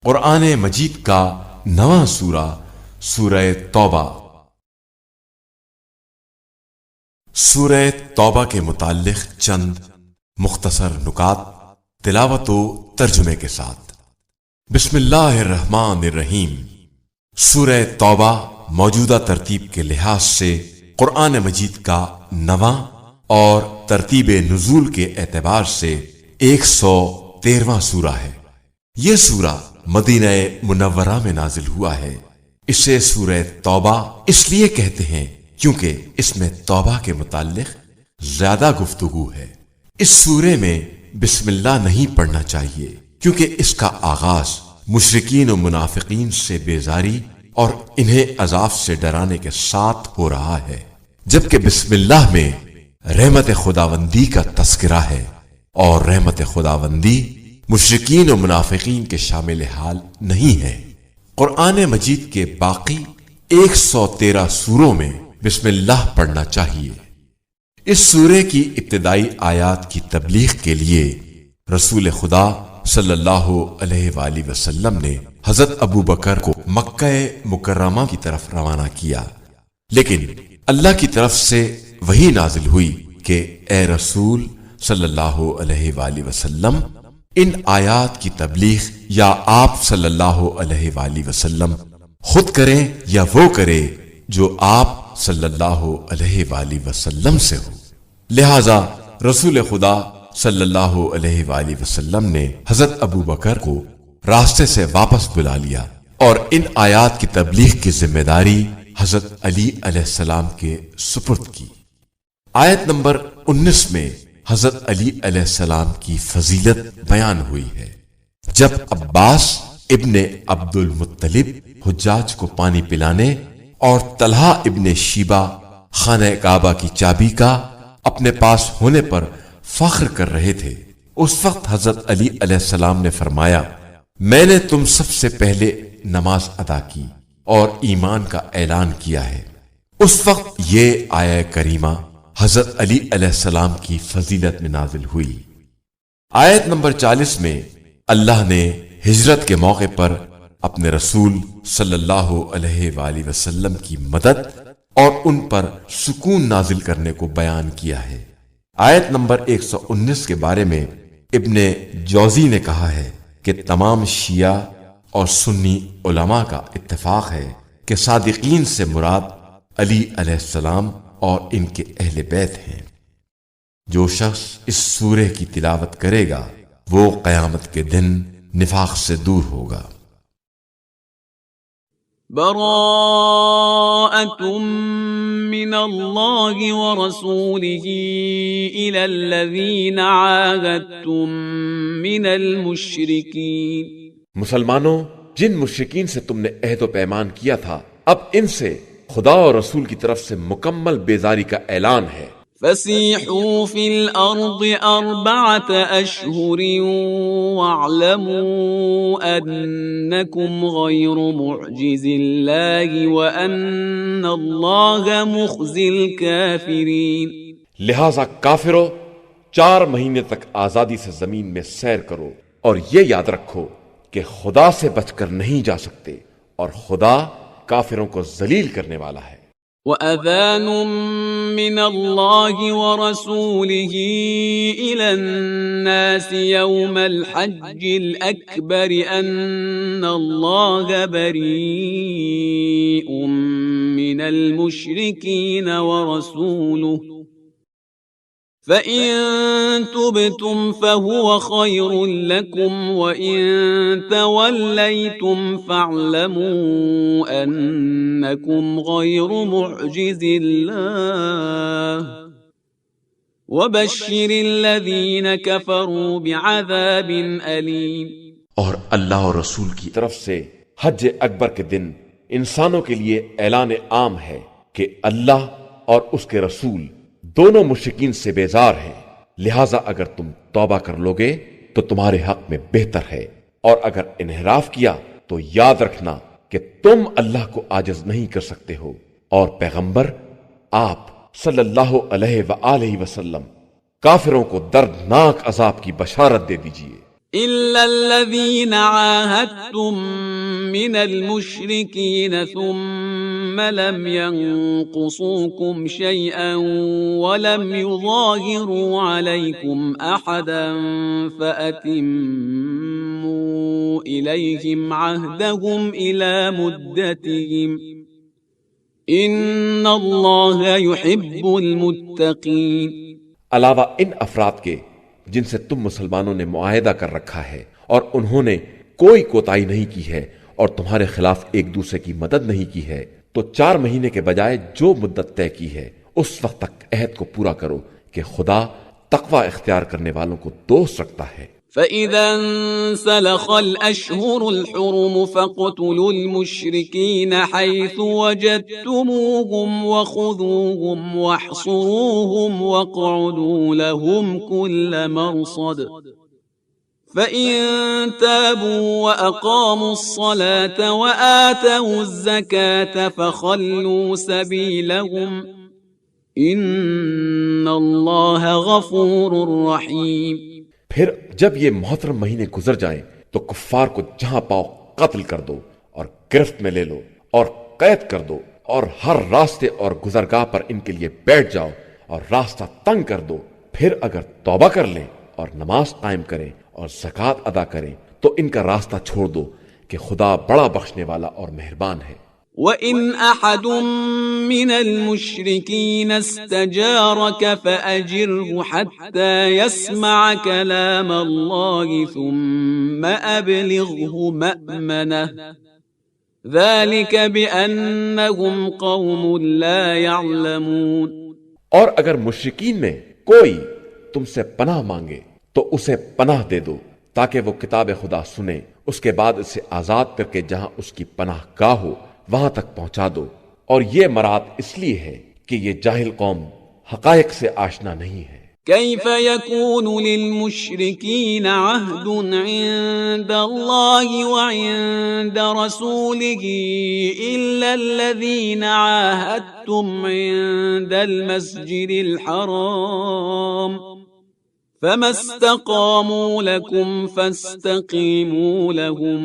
قرآن مجید کا نواں سورہ سورہ توبہ۔ سورہ توبہ کے متعلق چند مختصر نکات تلاوت و ترجمے کے ساتھ۔ بسم اللہ الرحمن الرحیم۔ سورہ توبہ موجودہ ترتیب کے لحاظ سے قرآن مجید کا نواں اور ترتیب نزول کے اعتبار سے 113واں سورہ ہے۔ یہ سورہ مدینہ منورہ میں نازل ہوا ہے۔ اسے سورہ توبہ اس لیے کہتے ہیں کیونکہ اس میں توبہ کے متعلق زیادہ گفتگو ہے۔ اس سورے میں بسم اللہ نہیں پڑھنا چاہیے کیونکہ اس کا آغاز مشرکین و منافقین سے بیزاری اور انہیں عذاب سے ڈرانے کے ساتھ ہو رہا ہے، جبکہ بسم اللہ میں رحمت خداوندی کا تذکرہ ہے، اور رحمت خداوندی مشرکین و منافقین کے شامل حال نہیں ہے۔ قرآن مجید کے باقی 113 سوروں میں بسم اللہ پڑھنا چاہیے۔ اس سورے کی ابتدائی آیات کی تبلیغ کے لیے رسول خدا صلی اللہ علیہ وآلہ وسلم نے حضرت ابو بکر کو مکہ مکرمہ کی طرف روانہ کیا، لیکن اللہ کی طرف سے وحی نازل ہوئی کہ اے رسول صلی اللہ علیہ وآلہ وسلم، ان آیات کی تبلیغ یا آپ صلی اللہ علیہ وآلہ وسلم خود کریں یا وہ کرے جو آپ صلی اللہ علیہ وآلہ وسلم سے ہو۔ لہذا رسول خدا صلی اللہ علیہ وآلہ وسلم نے حضرت ابو بکر کو راستے سے واپس بلا لیا اور ان آیات کی تبلیغ کی ذمہ داری حضرت علی علیہ السلام کے سپرد کی۔ آیت نمبر 19 میں حضرت علی علیہ السلام کی فضیلت بیان ہوئی ہے۔ جب عباس ابن عبد المطلب حجاج کو پانی پلانے اور طلحہ ابن شیبہ خانہ کعبہ کی چابی کا اپنے پاس ہونے پر فخر کر رہے تھے، اس وقت حضرت علی علیہ السلام نے فرمایا، میں نے تم سب سے پہلے نماز ادا کی اور ایمان کا اعلان کیا ہے۔ اس وقت یہ آیہ کریمہ حضرت علی علیہ السلام کی فضیلت میں نازل ہوئی۔ آیت نمبر 40 میں اللہ نے ہجرت کے موقع پر اپنے رسول صلی اللہ علیہ وآلہ وسلم کی مدد اور ان پر سکون نازل کرنے کو بیان کیا ہے۔ آیت نمبر 119 کے بارے میں ابن جوزی نے کہا ہے کہ تمام شیعہ اور سنی علماء کا اتفاق ہے کہ صادقین سے مراد علی علیہ السلام اور ان کے اہل بیت ہیں۔ جو شخص اس سورہ کی تلاوت کرے گا وہ قیامت کے دن نفاق سے دور ہوگا۔ براءة من اللہ ورسولہ إلی الذین عاہدتم من المشرکین۔ مسلمانوں، جن مشرکین سے تم نے عہد و پیمان کیا تھا، اب ان سے خدا اور رسول کی طرف سے مکمل بیزاری کا اعلان ہے۔ فسیحوا فی الارض 4 اشہر واعلموا انکم غیر معجز اللہ وان اللہ مخزی الکافرین۔ لہذا کافروں، 4 مہینے تک آزادی سے زمین میں سیر کرو اور یہ یاد رکھو کہ خدا سے بچ کر نہیں جا سکتے، اور خدا کافروں کو ذلیل کرنے والا ہے۔ وَأَذَانٌ مِّنَ اللَّهِ وَرَسُولِهِ إِلَى النَّاسِ يَوْمَ الْحَجِّ الْأَكْبَرِ أَنَّ اللَّهَ بَرِيءٌ مِّنَ الْمُشْرِكِينَ وَرَسُولُهُ فَإِن تُبْتُمْ فَهُوَ خَيْرٌ لَكُمْ وَإِن تَوَلَّيْتُمْ فَاعْلَمُوا أَنَّكُمْ غَيْرُ مُعْجِزِ اللَّهِ وَبَشِّرِ الَّذِينَ كَفَرُوا بِعَذَابٍ أَلِيمٍ۔ اور اللہ اور رسول کی طرف سے حج اکبر کے دن انسانوں کے لیے اعلان عام ہے کہ اللہ اور اس کے رسول دونوں مشرکین سے بیزار ہیں، لہٰذا اگر تم توبہ کر لوگے تو تمہارے حق میں بہتر ہے، اور اگر انحراف کیا تو یاد رکھنا کہ تم اللہ کو عاجز نہیں کر سکتے ہو، اور پیغمبر آپ صلی اللہ علیہ وآلہ وسلم کافروں کو دردناک عذاب کی بشارت دے دیجئے۔ إلا الذين عاهدتم من المشركين ثم لم ينقصوكم شيئا ولم يظاهروا عليكم أحدا فأتموا إليهم عهدهم إلى مدتهم إن الله يحب المتقين. علاوہ ان افراد کے جن سے تم مسلمانوں نے معاہدہ کر رکھا ہے اور انہوں نے کوئی کوتاہی نہیں کی ہے اور تمہارے خلاف ایک دوسرے کی مدد نہیں کی ہے، تو 4 مہینے کے بجائے جو مدت طے کی ہے اس وقت تک عہد کو پورا کرو کہ خدا تقوی اختیار کرنے والوں کو دوست رکھتا ہے۔ فَإِذَا انْسَلَخَ الْأَشْهُرُ الْحُرُمُ فَاقْتُلُوا الْمُشْرِكِينَ حَيْثُ وَجَدتُّمُوهُمْ وَخُذُوهُمْ وَاحْصُرُوهُمْ وَاقْعُدُوا لَهُمْ كُلَّ مَرْصَدٍ فَإِن تَابُوا وَأَقَامُوا الصَّلَاةَ وَآتَوُا الزَّكَاةَ فَخَلُّوا سَبِيلَهُمْ إِنَّ اللَّهَ غَفُورٌ رَحِيمٌ۔ پھر جب یہ محترم مہینے گزر جائیں تو کفار کو جہاں پاؤ قتل کر دو اور گرفت میں لے لو اور قید کر دو، اور ہر راستے اور گزرگاہ پر ان کے لیے بیٹھ جاؤ اور راستہ تنگ کر دو۔ پھر اگر توبہ کر لیں اور نماز قائم کریں اور زکوٰۃ ادا کریں تو ان کا راستہ چھوڑ دو کہ خدا بڑا بخشنے والا اور مہربان ہے۔ وَإِنْ أَحَدٌ مِّنَ الْمُشْرِكِينَ اسْتَجَارَكَ فَأَجِرْهُ حَتَّى يَسْمَعَ كَلَامَ اللَّهِ ثُمَّ أَبْلِغْهُ مَأْمَنَهُ ذَلِكَ بِأَنَّهُمْ قَوْمٌ لَا يَعْلَمُونَ۔ اور اگر مشرکین میں کوئی تم سے پناہ مانگے تو اسے پناہ دے دو تاکہ وہ کتاب خدا سنے، اس کے بعد اسے آزاد کر کے جہاں اس کی پناہ گاہ ہو وہاں تک پہنچا دو۔ اور یہ مراد اس لیے ہے کہ یہ جاہل قوم حقائق سے آشنا نہیں ہے۔ كيف يكون للمشركين عهد عند الله وعند رسوله إلا الذين عاهدتم عند المسجد الحرام فما استقاموا لكم فاستقيموا لهم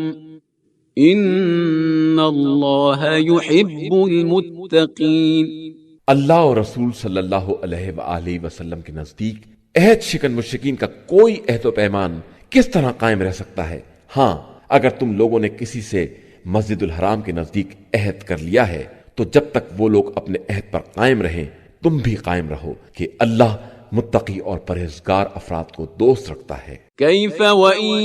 إن الله يحب المتقين۔ اللہ اور رسول صلی اللہ علیہ وآلہ وسلم کے نزدیک عہد شکن مشرکین کا کوئی عہد و پیمان کس طرح قائم رہ سکتا ہے؟ ہاں، اگر تم لوگوں نے کسی سے مسجد الحرام کے نزدیک عہد کر لیا ہے تو جب تک وہ لوگ اپنے عہد پر قائم رہیں تم بھی قائم رہو کہ اللہ متقی اور پرہیزگار افراد کو دوست رکھتا ہے۔ كيف وإن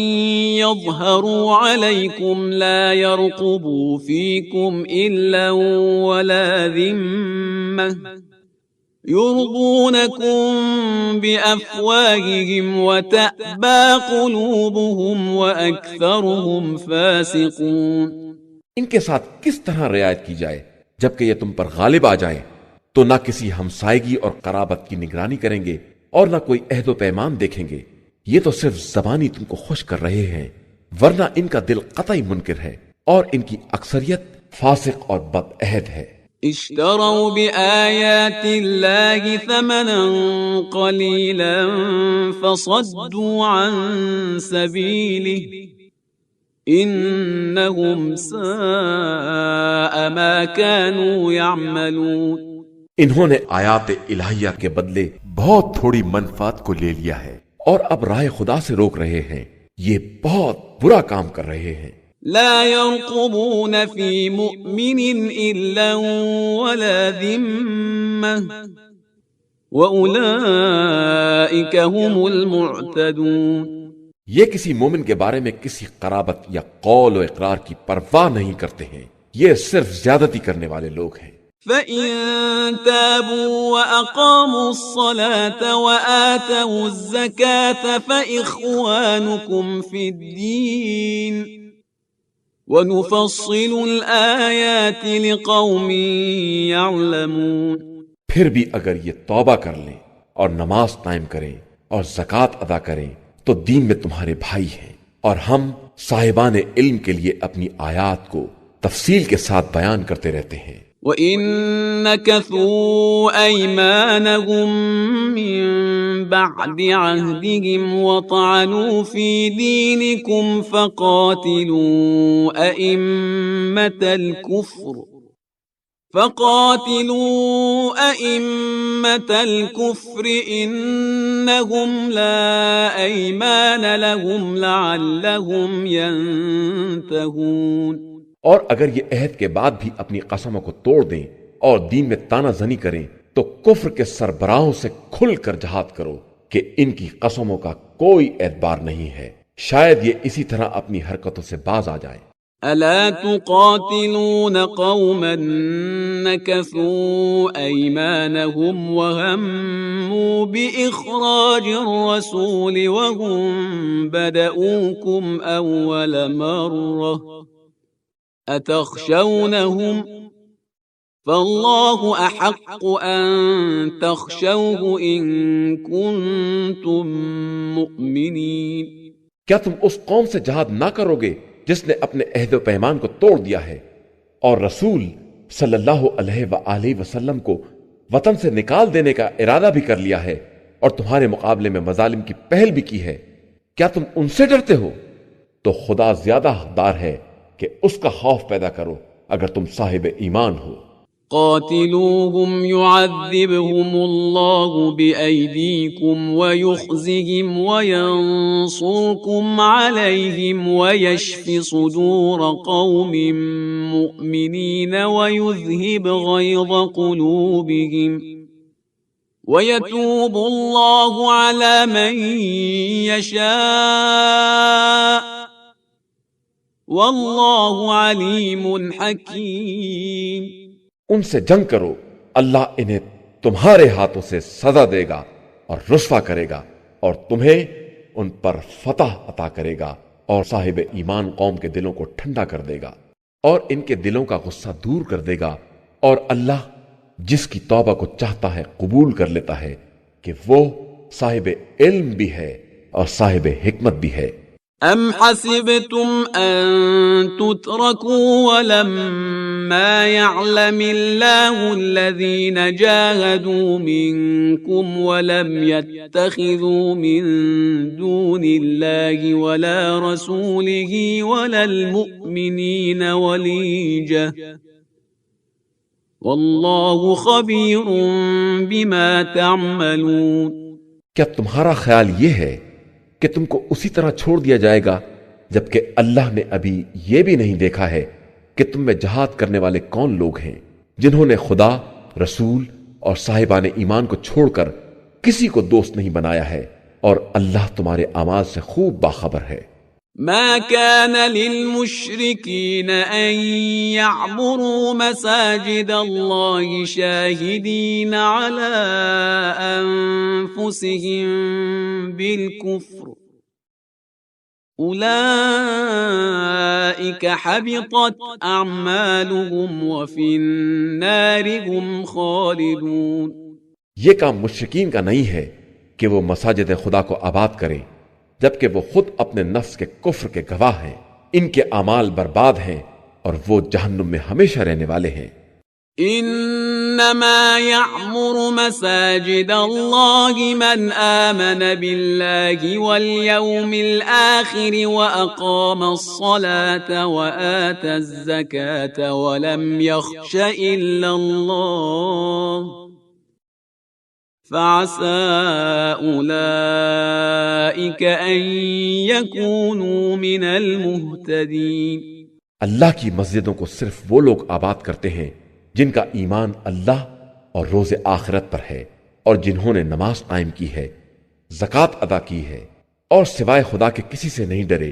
يظهروا عليكم لا يرقبوا فيكم إلا ولا ذمة يرضونكم بأفواههم وتأبى قلوبهم وأكثرهم فاسقون۔ ان کے ساتھ کس طرح رعایت کی جائے جبکہ یہ تم پر غالب آ جائیں تو نہ کسی ہمسائیگی اور قرابت کی نگرانی کریں گے اور نہ کوئی عہد و پیمان دیکھیں گے، یہ تو صرف زبانی تم کو خوش کر رہے ہیں، ورنہ ان کا دل قطعی منکر ہے اور ان کی اکثریت فاسق اور بد عہد ہے۔ اشتروا بآيات الله ثمنا قليلا فصدوا عن سبيله إنهم ساء ما كانوا يعملون۔ انہوں نے آیات الہیہ کے بدلے بہت تھوڑی منفعت کو لے لیا ہے اور اب راہ خدا سے روک رہے ہیں، یہ بہت برا کام کر رہے ہیں۔ لا يرقبون في مؤمن إلا ولا ذمة وأولئك هم المعتدون۔ یہ کسی مومن کے بارے میں کسی قرابت یا قول و اقرار کی پرواہ نہیں کرتے ہیں، یہ صرف زیادتی کرنے والے لوگ ہیں۔ فَإِن تَابُوا وَأَقَامُوا الصَّلَاةَ وَآتَوُا الزَّكَاةَ فَإِخْوَانُكُمْ فِي الدِّينِ وَنُفَصِّلُ الْآيَاتِ لِقَوْمٍ يَعْلَمُونَ۔ پھر بھی اگر یہ توبہ کر لیں اور نماز قائم کریں اور زکوٰۃ ادا کریں تو دین میں تمہارے بھائی ہیں، اور ہم صاحبان علم کے لیے اپنی آیات کو تفصیل کے ساتھ بیان کرتے رہتے ہیں۔ وَإِن نَكَثُوا أَيْمَانَهُم مِّن بَعْدِ عَهْدِهِمْ وَطَعَنُوا فِي دِينِكُمْ فَقَاتِلُوا أَئِمَّةَ الْكُفْرِ إِنَّهُمْ لَا أَيْمَانَ لَهُمْ لَعَلَّهُمْ يَنْتَهُونَ۔ اور اگر یہ عہد کے بعد بھی اپنی قسموں کو توڑ دیں اور دین میں تانا زنی کریں تو کفر کے سربراہوں سے کھل کر جہاد کرو کہ ان کی قسموں کا کوئی اعتبار نہیں ہے، شاید یہ اسی طرح اپنی حرکتوں سے باز آ جائیں۔ أَلَا تُقَاتِلُونَ قَوْمًا نَكَثُوا أَيْمَانَهُمْ وَهَمُّوا بِإِخْرَاجِ الرَّسُولِ وَهُمْ بَدَؤُوكُمْ أَوَّلَ مَرَّةٍ أَتَخْشَوْنَهُمْ فَاللَّهُ أَحَقُّ أَن تَخْشَوْهُ إِن كُنتُم مُّؤْمِنِينَ۔ کیا تم اس قوم سے جہاد نہ کرو گے جس نے اپنے عہد و پیمان کو توڑ دیا ہے اور رسول صلی اللہ علیہ وآلہ وسلم کو وطن سے نکال دینے کا ارادہ بھی کر لیا ہے اور تمہارے مقابلے میں مظالم کی پہل بھی کی ہے؟ کیا تم ان سے ڈرتے ہو؟ تو خدا زیادہ حقدار ہے کہ اس کا خوف پیدا کرو اگر تم صاحب ایمان ہو۔ قاتلوهم يعذبهم الله بأيديكم ويخزهم وينصركم عليهم ويشف صدور قوم مؤمنين ويذهب غيظ قلوبهم ويتوب الله على من يشاء والله عليم حكيم۔ ان سے جنگ کرو، اللہ انہیں تمہارے ہاتھوں سے سزا دے گا اور رسوا کرے گا اور تمہیں ان پر فتح عطا کرے گا اور صاحب ایمان قوم کے دلوں کو ٹھنڈا کر دے گا اور ان کے دلوں کا غصہ دور کر دے گا، اور اللہ جس کی توبہ کو چاہتا ہے قبول کر لیتا ہے کہ وہ صاحب علم بھی ہے اور صاحب حکمت بھی ہے۔ ام حسبتم ان تتركوا ولما يعلم الله الذين جاهدوا منكم ولم يتخذوا من دون الله ولا رسوله ولا المؤمنين وليجة والله خبير بما تعملون۔ کیا تمہارا خیال یہ ہے کہ تم کو اسی طرح چھوڑ دیا جائے گا جبکہ اللہ نے ابھی یہ بھی نہیں دیکھا ہے کہ تم میں جہاد کرنے والے کون لوگ ہیں جنہوں نے خدا، رسول اور صاحبان ایمان کو چھوڑ کر کسی کو دوست نہیں بنایا ہے، اور اللہ تمہارے اعمال سے خوب باخبر ہے۔ ما كان للمشركين أن يعمروا مساجد الله شاهدين على أنفسهم بالكفر أولئك حبطت أعمالهم وفي النار هم خالدون۔ یہ کام مشرکین کا نہیں ہے کہ وہ مساجد خدا کو آباد کریں جبکہ وہ خود اپنے نفس کے کفر کے گواہ ہیں، ان کے اعمال برباد ہیں اور وہ جہنم میں ہمیشہ رہنے والے ہیں۔ انما يعمر مساجد الله من آمن بالله واليوم الآخر وأقام الصلاة وآتى الزكاة ولم يخش إلا الله فعسى أولئك أن يكونوا من المهتدين۔ اللہ کی مسجدوں کو صرف وہ لوگ آباد کرتے ہیں جن کا ایمان اللہ اور روز آخرت پر ہے اور جنہوں نے نماز قائم کی ہے، زکوٰۃ ادا کی ہے اور سوائے خدا کے کسی سے نہیں ڈرے،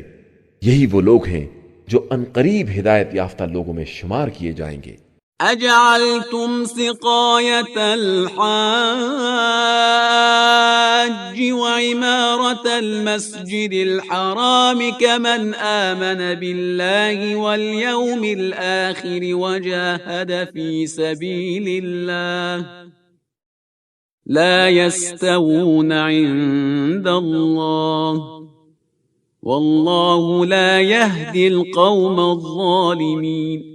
یہی وہ لوگ ہیں جو عنقریب ہدایت یافتہ لوگوں میں شمار کیے جائیں گے۔ أجعلتم سقاية الحاج وعمارة المسجد الحرام كمن آمن بالله واليوم الآخر وجاهد في سبيل الله لا يستوون عند الله والله لا يهدي القوم الظالمين۔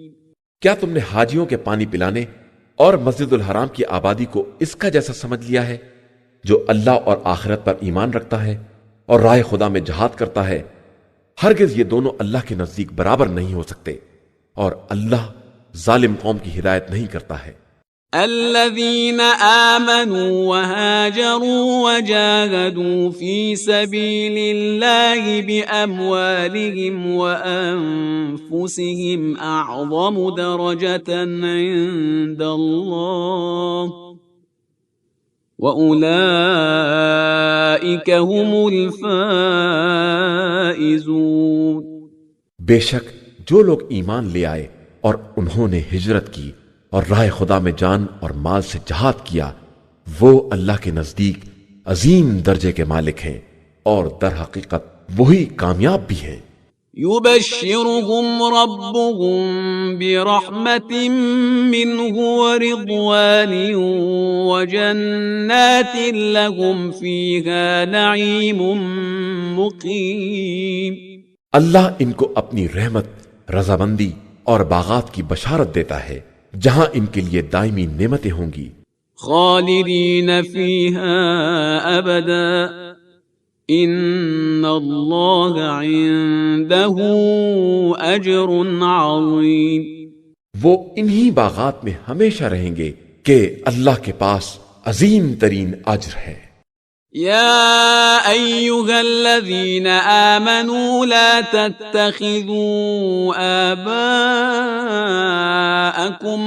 کیا تم نے حاجیوں کے پانی پلانے اور مسجد الحرام کی آبادی کو اس کا جیسا سمجھ لیا ہے؟ جو اللہ اور آخرت پر ایمان رکھتا ہے اور راہ خدا میں جہاد کرتا ہے، ہرگز یہ دونوں اللہ کے نزدیک برابر نہیں ہو سکتے، اور اللہ ظالم قوم کی ہدایت نہیں کرتا ہے۔ الذين آمنوا وهاجروا وجاهدوا في سبيل الله بأموالهم وأنفسهم أعظم درجة عند الله وأولئك هم الفائزون۔ بے شک جو لوگ ایمان لے آئے اور انہوں نے ہجرت کی اور راہ خدا میں جان اور مال سے جہاد کیا، وہ اللہ کے نزدیک عظیم درجے کے مالک ہیں، اور در حقیقت وہی کامیاب بھی ہیں۔ يبشرهم ربهم برحمة منه ورضوان وجنات لهم فيها نعيم مقيم۔ اللہ ان کو اپنی رحمت، رضامندی اور باغات کی بشارت دیتا ہے جہاں ان کے لیے دائمی نعمتیں ہوں گی۔ خالدین فیہا ابدا ان اللہ عنده اجر عظیم۔ وہ انہی باغات میں ہمیشہ رہیں گے کہ اللہ کے پاس عظیم ترین اجر ہے۔ يا أيها الذين آمنوا لا تتخذوا آباءكم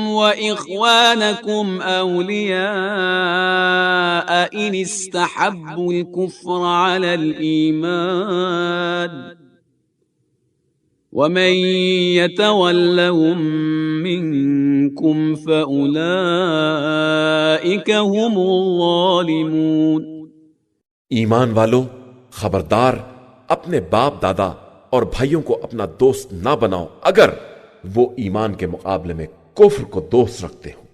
وإخوانكم أولياء إن استحبوا الكفر على الإيمان ومن يتولهم منكم فأولئك هم الظالمون۔ ایمان والو، خبردار اپنے باپ دادا اور بھائیوں کو اپنا دوست نہ بناؤ اگر وہ ایمان کے مقابلے میں کفر کو دوست رکھتے ہوں،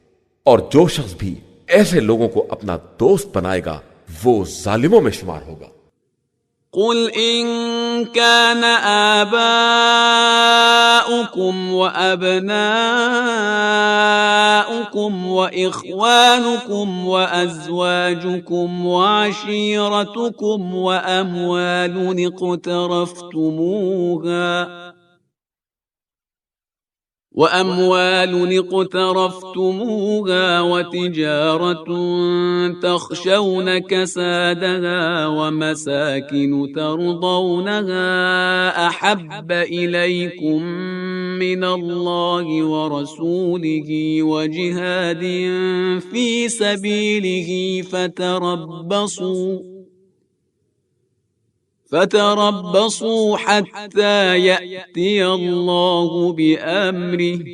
اور جو شخص بھی ایسے لوگوں کو اپنا دوست بنائے گا وہ ظالموں میں شمار ہوگا۔ قل إن كان آباؤكم وأبناؤكم وإخوانكم وأزواجكم وعشيرتكم وأموال اقترفتموها وتجارة تخشون كسادها ومساكن ترضونها أحب إليكم من الله ورسوله وجهاد في سبيله فتربصوا حتى يأتي الله بأمره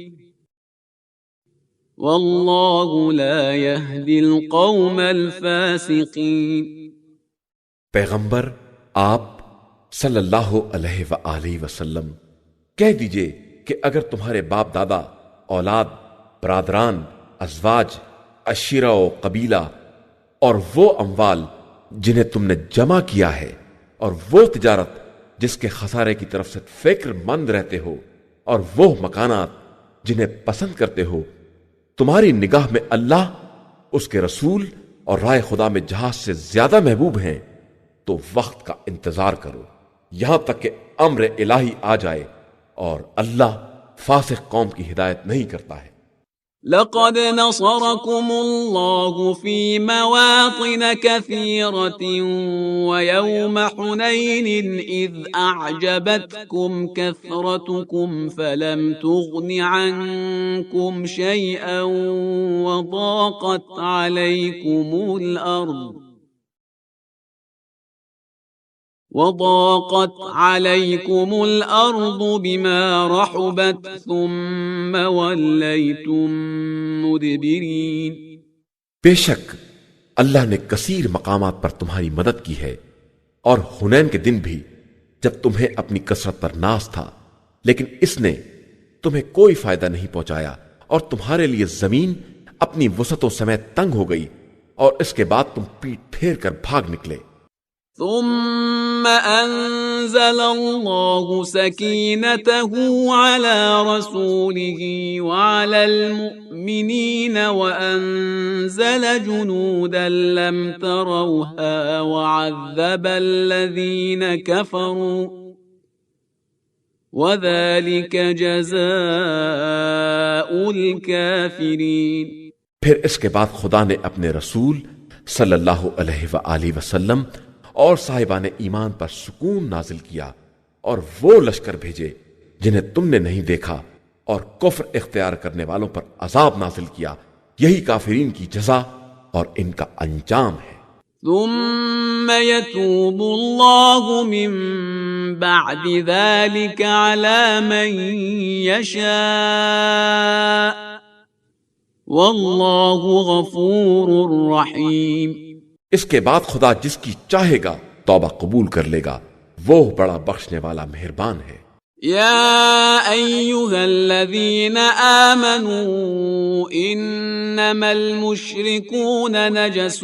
والله لا يهدي القوم الفاسقين۔ پیغمبر آپ صلی اللہ علیہ وآلہ وسلم کہہ دیجئے کہ اگر تمہارے باپ دادا، اولاد، برادران، ازواج، عشیرہ و قبیلہ اور وہ اموال جنہیں تم نے جمع کیا ہے اور وہ تجارت جس کے خسارے کی طرف سے فکر مند رہتے ہو اور وہ مکانات جنہیں پسند کرتے ہو تمہاری نگاہ میں اللہ، اس کے رسول اور رائے خدا میں جہاد سے زیادہ محبوب ہیں، تو وقت کا انتظار کرو یہاں تک کہ امر الہی آ جائے، اور اللہ فاسق قوم کی ہدایت نہیں کرتا ہے۔ لقد نصركم الله في مواطن كثيرة ويوم حنين إذ أعجبتكم كثرتكم فلم تغن عنكم شيئا وضاقت عليكم الأرض بما رحبت ثم وليتم مدبرين۔ بے شک اللہ نے کثیر مقامات پر تمہاری مدد کی ہے، اور حنین کے دن بھی جب تمہیں اپنی کثرت پر ناز تھا، لیکن اس نے تمہیں کوئی فائدہ نہیں پہنچایا، اور تمہارے لیے زمین اپنی وسعتوں سمیت تنگ ہو گئی، اور اس کے بعد تم پیٹ پھیر کر بھاگ نکلے۔ ثم أنزل الله سكينته على رسوله وعلى المؤمنين وأنزل جنودا لم تروها وعذب الذين كفروا وذلك جزاء الكافرين۔ پھر اس کے بعد خدا نے اپنے رسول صلی اللہ علیہ وآلہ وسلم اور صاحبان ایمان پر سکون نازل کیا اور وہ لشکر بھیجے جنہیں تم نے نہیں دیکھا، اور کفر اختیار کرنے والوں پر عذاب نازل کیا۔ یہی کافرین کی جزا اور ان کا انجام ہے۔ ثم يتوب الله من بعد ذلك على من يشاء والله غفور رحيم۔ اس کے بعد خدا جس کی چاہے گا توبہ قبول کر لے گا، وہ بڑا بخشنے والا مہربان ہے۔ يا أيها الذين آمنوا إنما المشركون نجس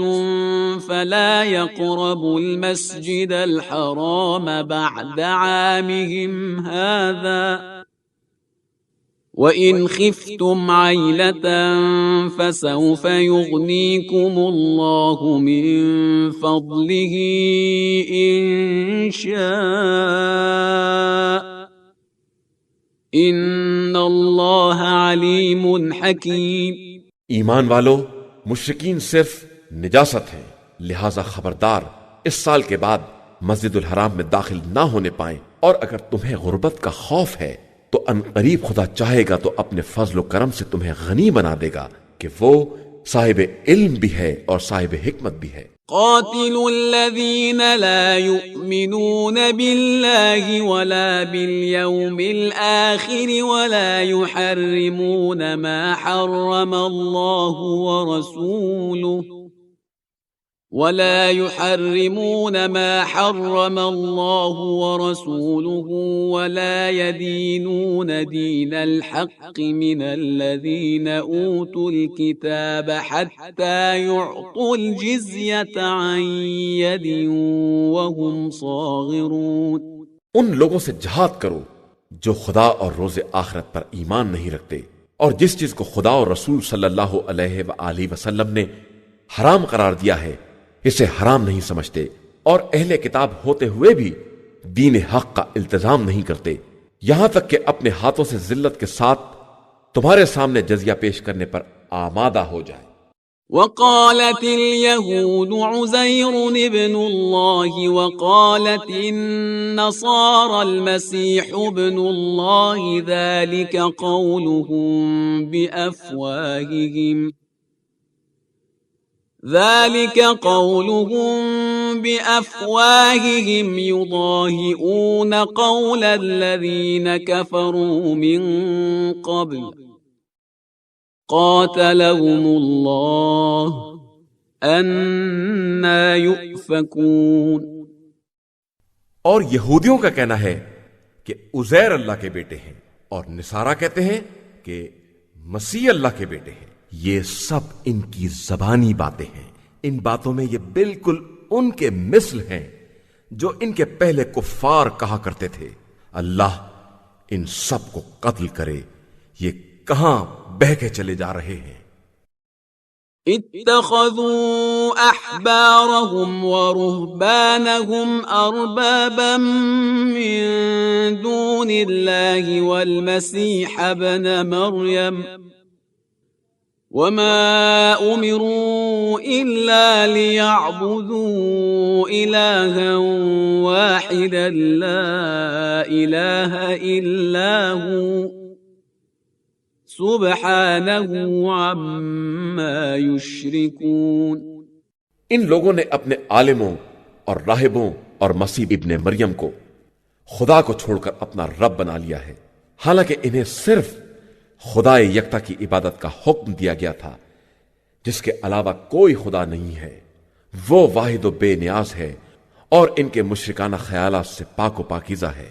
فلا يقربوا المسجد الحرام بعد عامهم هذا وَإِنْ خِفْتُمْ عَيْلَةً فَسَوْفَ يُغْنِيكُمُ اللَّهُ مِنْ فَضْلِهِ إِنْ شَاءَ إِنَّ اللَّهَ عَلِيمٌ حَكِيمٌ۔ ایمان والو، مشرکین صرف نجاست ہیں، لہذا خبردار اس سال کے بعد مسجد الحرام میں داخل نہ ہونے پائیں، اور اگر تمہیں غربت کا خوف ہے تو ان قریب خدا چاہے گا تو اپنے فضل و کرم سے تمہیں غنی بنا دے گا کہ وہ صاحب علم بھی ہے اور صاحب حکمت بھی ہے۔ قاتلوا الذين لا يؤمنون بالله ولا باليوم الآخر ولا يحرمون ما حرم الله ورسوله ولا يدينون دين الحق من الذين أوتوا الكتاب حتى يعطوا الجزية عن يد وهم صاغرون۔ ان لوگوں سے جہاد کرو جو خدا اور روز آخرت پر ایمان نہیں رکھتے، اور جس چیز کو خدا اور رسول صلی اللہ علیہ وآلہ وسلم نے حرام قرار دیا ہے اسے حرام نہیں سمجھتے، اور اہل کتاب ہوتے ہوئے بھی دین حق کا التزام نہیں کرتے، یہاں تک کہ اپنے ہاتھوں سے ذلت کے ساتھ تمہارے سامنے جزیہ پیش کرنے پر آمادہ ہو جائے۔ وقالت اليهود عزير ابن الله وقالت النصارى المسيح ابن الله ذلك قولهم بأفواههم يضاهئون قول الذين كفروا من قبل قاتلهم الله أنى يؤفكون۔ اور یہودیوں کا کہنا ہے کہ عزیر اللہ کے بیٹے ہیں، اور نصارہ کہتے ہیں کہ مسیح اللہ کے بیٹے ہیں۔ یہ سب ان کی زبانی باتیں ہیں، ان باتوں میں یہ بالکل ان کے مثل ہیں جو ان کے پہلے کفار کہا کرتے تھے۔ اللہ ان سب کو قتل کرے، یہ کہاں بہہ کے چلے جا رہے ہیں۔ اتخذوا احبارهم ورهبانهم اربابا من دون الله والمسيح ابن مريم وما امروا الا ليعبدوا الها واحدا لا اله الا هو سبحانه عما يشركون۔ ان لوگوں نے اپنے عالموں اور راہبوں اور مسیح ابن مریم کو خدا کو چھوڑ کر اپنا رب بنا لیا ہے، حالانکہ انہیں صرف خدا یکتا کی عبادت کا حکم دیا گیا تھا، جس کے علاوہ کوئی خدا نہیں ہے۔ وہ واحد و بے نیاز ہے اور ان کے مشرکانہ خیالات سے پاک و پاکیزہ ہے۔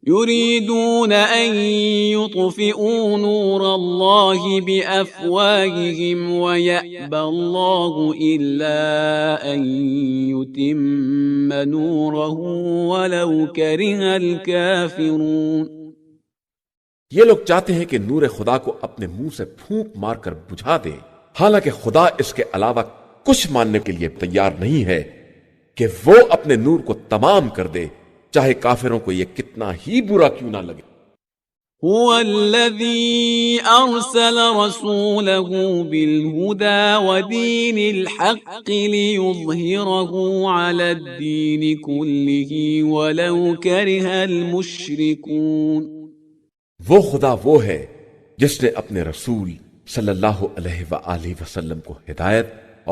يريدون أن يطفئوا نور الله بأفواههم ويأبى الله إلا أن يتم نوره ولو كره الكافرون۔ یہ لوگ چاہتے ہیں کہ نور خدا کو اپنے منہ سے پھونک مار کر بجھا دے، حالانکہ خدا اس کے علاوہ کچھ ماننے کے لیے تیار نہیں ہے کہ وہ اپنے نور کو تمام کر دے، چاہے کافروں کو یہ کتنا ہی برا کیوں نہ لگے۔ هو الذي أرسل رسوله بالهدى ودين الحق ليظهره على الدين كله ولو كره المشركون۔ وہ خدا وہ ہے جس نے اپنے رسول صلی اللہ علیہ وآلہ وسلم کو ہدایت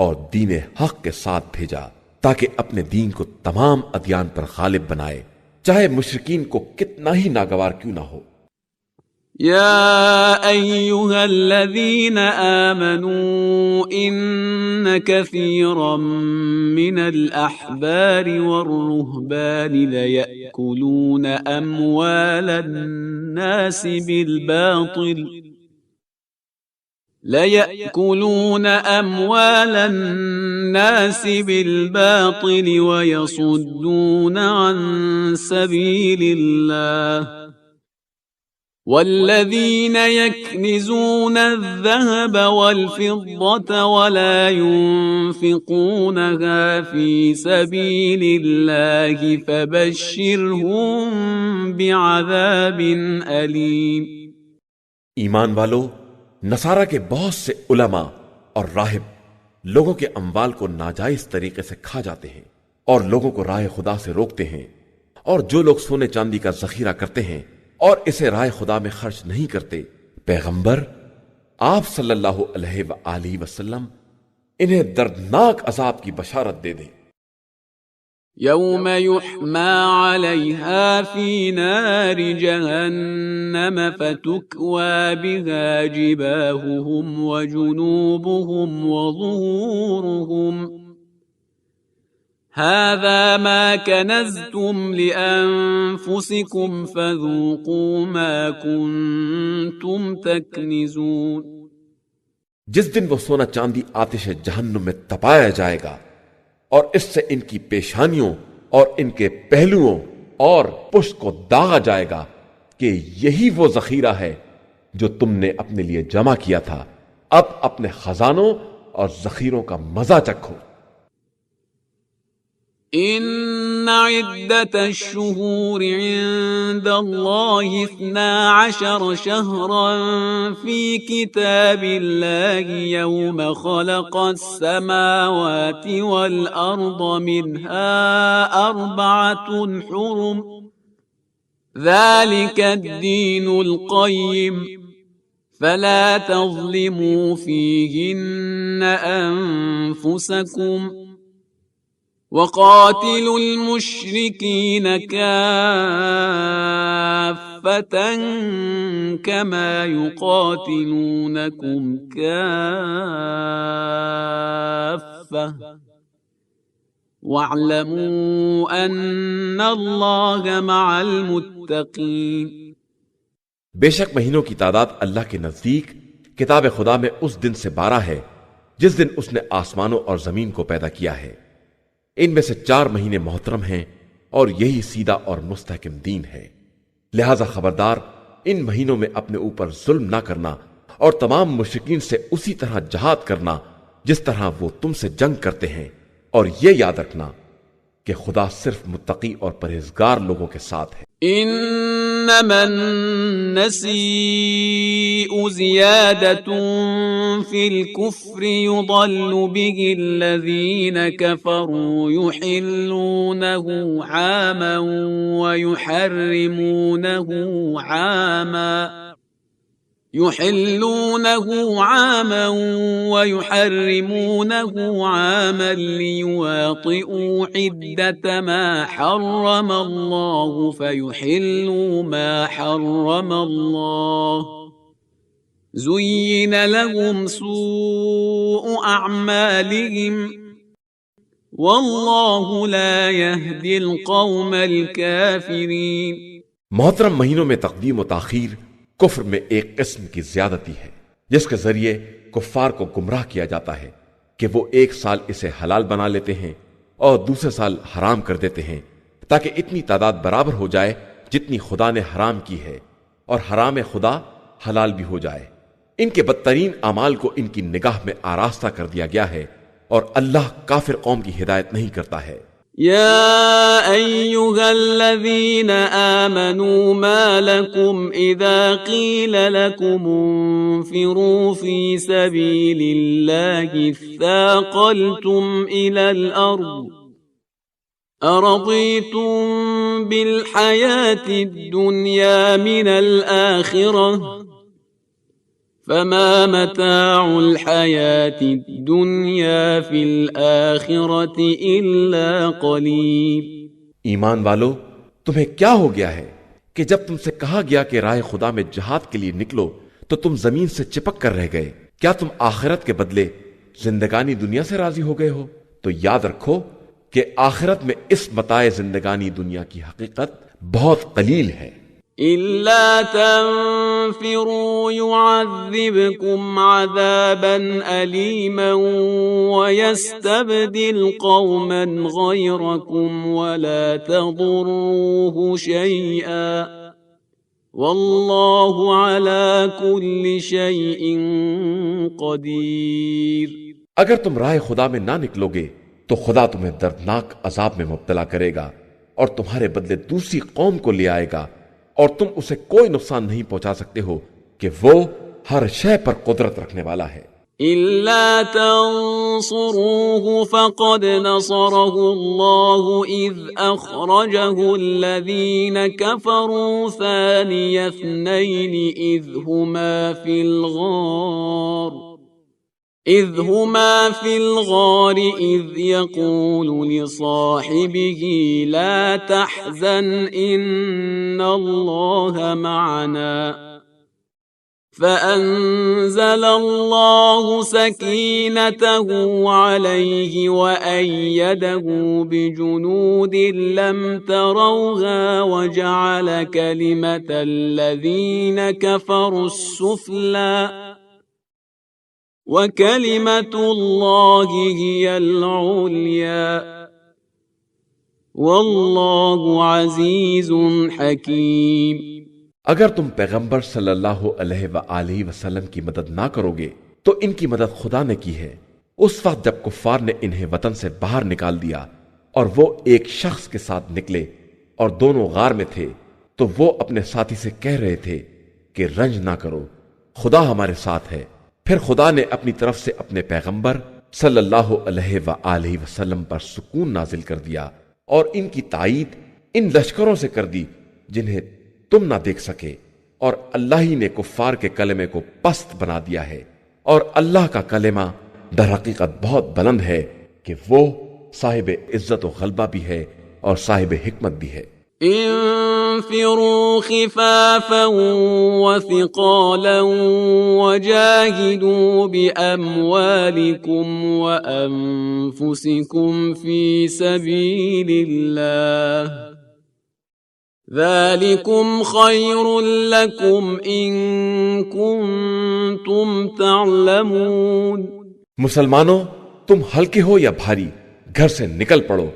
اور دین حق کے ساتھ بھیجا تاکہ اپنے دین کو تمام ادیان پر غالب بنائے، چاہے مشرکین کو کتنا ہی ناگوار کیوں نہ ہو۔ يا أيها الذين آمنوا إن كثيرا من الأحبار والرهبان ليأكلون أموال الناس بالباطل ويصدون عن سبيل الله والذين يكنزون الذهب والفضة ولا ينفقونها في سبيل الله فبشرهم بعذاب أليم۔ ایمان والو، نصارہ کے بہت سے علماء اور راہب لوگوں کے اموال کو ناجائز طریقے سے کھا جاتے ہیں اور لوگوں کو راہ خدا سے روکتے ہیں، اور جو لوگ سونے چاندی کا ذخیرہ کرتے ہیں اور اسے راہ خدا میں خرچ نہیں کرتے، پیغمبر آپ صلی اللہ علیہ وآلہ وسلم انہیں دردناک عذاب کی بشارت دے دیں۔ يوم يحمى عليها في نار جهنم فتكوى بها جباههم وجنوبهم وظهورهم هذا ما كنزتم لأنفسكم فذوقوا ما كنتم تكنزون۔ جس دن وہ سونا چاندی آتش جہنم میں تپایا جائے گا اور اس سے ان کی پیشانیوں اور ان کے پہلوؤں اور پشت کو داغا جائے گا کہ یہی وہ ذخیرہ ہے جو تم نے اپنے لیے جمع کیا تھا، اب اپنے خزانوں اور ذخیروں کا مزہ چکھو۔ إن عدة الشهور عند الله 12 شهرا في كتاب الله يوم خلق السماوات والأرض منها 4 حرم ذلك الدين القيم فلا تظلموا فيهن أنفسكم وقاتلوا المشركين كافة كما يقاتلونكم كافة واعلموا أن الله مع المتقين۔ بے شک مہینوں کی تعداد اللہ کے نزدیک کتاب خدا میں اس دن سے 12 ہے جس دن اس نے آسمانوں اور زمین کو پیدا کیا ہے۔ ان میں سے 4 مہینے محترم ہیں اور یہی سیدھا اور مستحکم دین ہے، لہذا خبردار ان مہینوں میں اپنے اوپر ظلم نہ کرنا اور تمام مشرکین سے اسی طرح جہاد کرنا جس طرح وہ تم سے جنگ کرتے ہیں، اور یہ یاد رکھنا کہ خدا صرف متقی اور پرہیزگار لوگوں کے ساتھ ہے۔ انما النسيء زيادة في الكفر يضل به الذين كفروا يحلونه عاما ويحرمونه عاما ليواطئوا عدة ما حرم الله فيحلوا ما حرم الله زين لهم سوء أعمالهم والله لا يهدي القوم الكافرين۔ محترم مہینوں میں تقدیم و تاخیر کفر میں ایک قسم کی زیادتی ہے جس کے ذریعے کفار کو گمراہ کیا جاتا ہے کہ وہ ایک سال اسے حلال بنا لیتے ہیں اور دوسرے سال حرام کر دیتے ہیں تاکہ اتنی تعداد برابر ہو جائے جتنی خدا نے حرام کی ہے اور حرام خدا حلال بھی ہو جائے۔ ان کے بدترین اعمال کو ان کی نگاہ میں آراستہ کر دیا گیا ہے اور اللہ کافر قوم کی ہدایت نہیں کرتا ہے۔ يا أيها الذين آمنوا ما لكم إذا قيل لكم انفروا في سبيل الله اثاقلتم إلى الأرض أرضيتم بالحياة الدنيا من الآخرة فما متاع الحياة الدنيا في الآخرة إلا قليل۔ ایمان والو، تمہیں کیا ہو گیا ہے کہ جب تم سے کہا گیا کہ راہ خدا میں جہاد کے لیے نکلو تو تم زمین سے چپک کر رہ گئے؟ کیا تم آخرت کے بدلے زندگانی دنیا سے راضی ہو گئے ہو؟ تو یاد رکھو کہ آخرت میں اس متاع زندگانی دنیا کی حقیقت بہت قلیل ہے۔ إلا تنفروا يعذبكم عذابا أليما ويستبدل قوما غيركم ولا تضروه شيئا والله على كل شيء قدير۔ اگر تم راہ خدا میں نہ نکلو گے تو خدا تمہیں دردناک عذاب میں مبتلا کرے گا اور تمہارے بدلے دوسری قوم کو لے آئے گا اور تم اسے کوئی نقصان نہیں پہنچا سکتے ہو کہ وہ ہر شے پر قدرت رکھنے والا ہے۔ إلا تنصروه فقد نصره الله إذ أخرجه الذين كفروا ثاني اثنين إذ هما في الغار إذ يقول لصاحبه لا تحزن إن الله معنا فأنزل الله سكينته عليه وأيده بجنود لم تروها وجعل كلمة الذين كفروا السفلى وَكَلِمَةُ اللَّهِ هِيَ الْعُلْيَا وَاللَّهُ عَزِيزٌ حَكِيمٌ۔ اگر تم پیغمبر صلی اللہ علیہ وآلہ وسلم کی مدد نہ کرو گے تو ان کی مدد خدا نے کی ہے اس وقت جب کفار نے انہیں وطن سے باہر نکال دیا اور وہ ایک شخص کے ساتھ نکلے اور دونوں غار میں تھے تو وہ اپنے ساتھی سے کہہ رہے تھے کہ رنج نہ کرو، خدا ہمارے ساتھ ہے۔ پھر خدا نے اپنی طرف سے اپنے پیغمبر صلی اللہ علیہ وآلہ وسلم پر سکون نازل کر دیا اور ان کی تائید ان لشکروں سے کر دی جنہیں تم نہ دیکھ سکے، اور اللہ ہی نے کفار کے کلمے کو پست بنا دیا ہے، اور اللہ کا کلمہ در حقیقت بہت بلند ہے کہ وہ صاحب عزت و غلبہ بھی ہے اور صاحب حکمت بھی ہے۔ انفروا خفافا وثقالا وجاهدوا بأموالكم وأنفسكم في سبيل الله ذلكم خير لكم إن كنتم تعلمون۔ مسلمانوں، تم ہلکے ہو یا بھاری، گھر سے نکل پڑو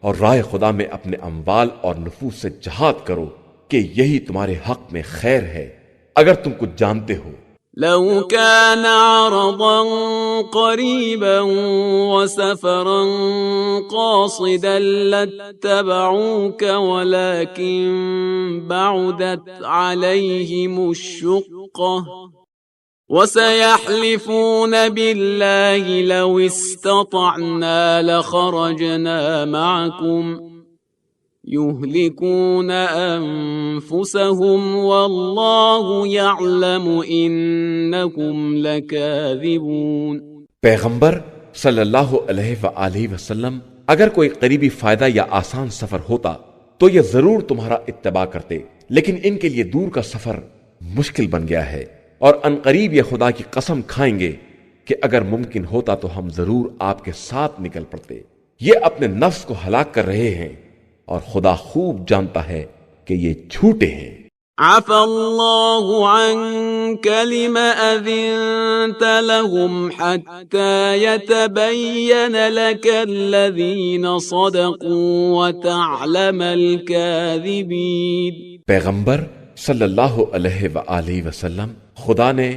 اور راہ خدا میں اپنے اموال اور نفوس سے جہاد کرو کہ یہی تمہارے حق میں خیر ہے اگر تم کچھ جانتے ہو۔ لو كان عرضا قريبا وسفرا قاصدا لاتبعوك ولكن بعدت عليهم الشقة وسيحلفون بالله لو استطعنا لخرجنا معكم يهلكون أنفسهم والله يعلم إنكم لكاذبون۔ پیغمبر صلی اللہ علیہ وآلہ وسلم، اگر کوئی قریبی فائدہ یا آسان سفر ہوتا تو یہ ضرور تمہارا اتباع کرتے، لیکن ان کے لیے دور کا سفر مشکل بن گیا ہے، اور عنقریب یہ خدا کی قسم کھائیں گے کہ اگر ممکن ہوتا تو ہم ضرور آپ کے ساتھ نکل پڑتے۔ یہ اپنے نفس کو ہلاک کر رہے ہیں اور خدا خوب جانتا ہے کہ کہ یہ جھوٹے ہیں۔ عفى الله عنك لم أذنت لهم حتى يتبين لك الذين صدقوا وتعلم الكاذبين۔ پیغمبر صلی اللہ علیہ وآلہ وسلم، خدا نے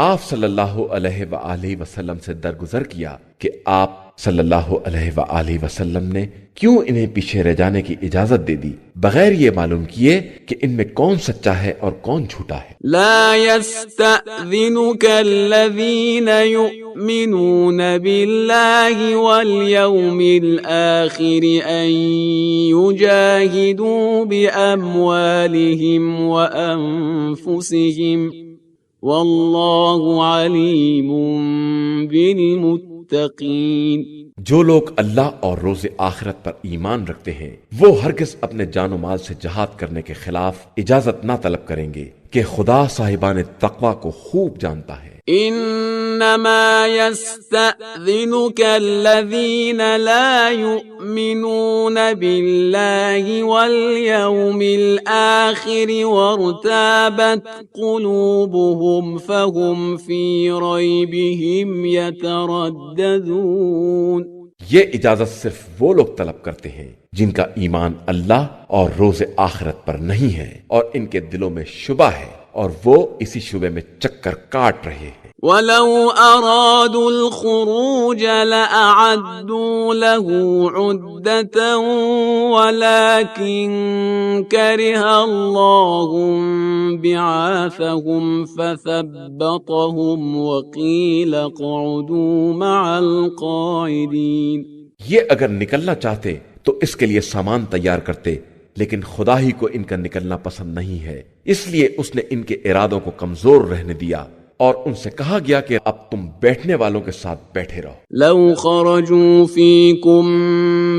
آپ صلی اللہ علیہ وآلہ وسلم سے درگزر کیا کہ آپ صلی اللہ علیہ وآلہ وسلم نے کیوں انہیں پیچھے رہ جانے کی اجازت دے دی بغیر یہ معلوم کیے کہ ان میں کون سچا ہے اور کون جھوٹا ہے۔ لا يستأذنك الذين يؤمنون بالله واليوم الآخر أن يجاهدوا بأموالهم وأنفسهم والله عليم بالمتقين۔ جو لوگ اللہ اور روز آخرت پر ایمان رکھتے ہیں وہ ہرگز اپنے جان و مال سے جہاد کرنے کے خلاف اجازت نہ طلب کریں گے کہ خدا صاحبان تقوی کو خوب جانتا ہے۔ انما يستأذنك الذين لا يؤمنون بالله واليوم الآخر وارتابت قلوبهم فهم في ريبهم يترددون۔ یہ اجازت صرف وہ لوگ طلب کرتے ہیں جن کا ایمان اللہ اور روز آخرت پر نہیں ہے اور ان کے دلوں میں شبہ ہے اور وہ اسی شبے میں چکر کاٹ رہے ہیں۔ وَلَوْ أَرَادُوا الْخُرُوجَ لَأَعَدُّوا لَهُ عُدَّةً وَلَكِنْ كَرِهَ اللَّهُ بِعَاثَهُمْ فَثَبَّطَهُمْ وَقِيلَ اقْعُدُوا مَعَ الْقَاعِدِينَ۔ یہ اگر نکلنا چاہتے تو اس کے لیے سامان تیار کرتے، لیکن خدا ہی کو ان کا نکلنا پسند نہیں ہے، اس لیے اس نے ان کے ارادوں کو کمزور رہنے دیا اور ان سے کہا گیا کہ اب تم بیٹھنے والوں کے ساتھ بیٹھے رہو۔ لو خرجوا فيكم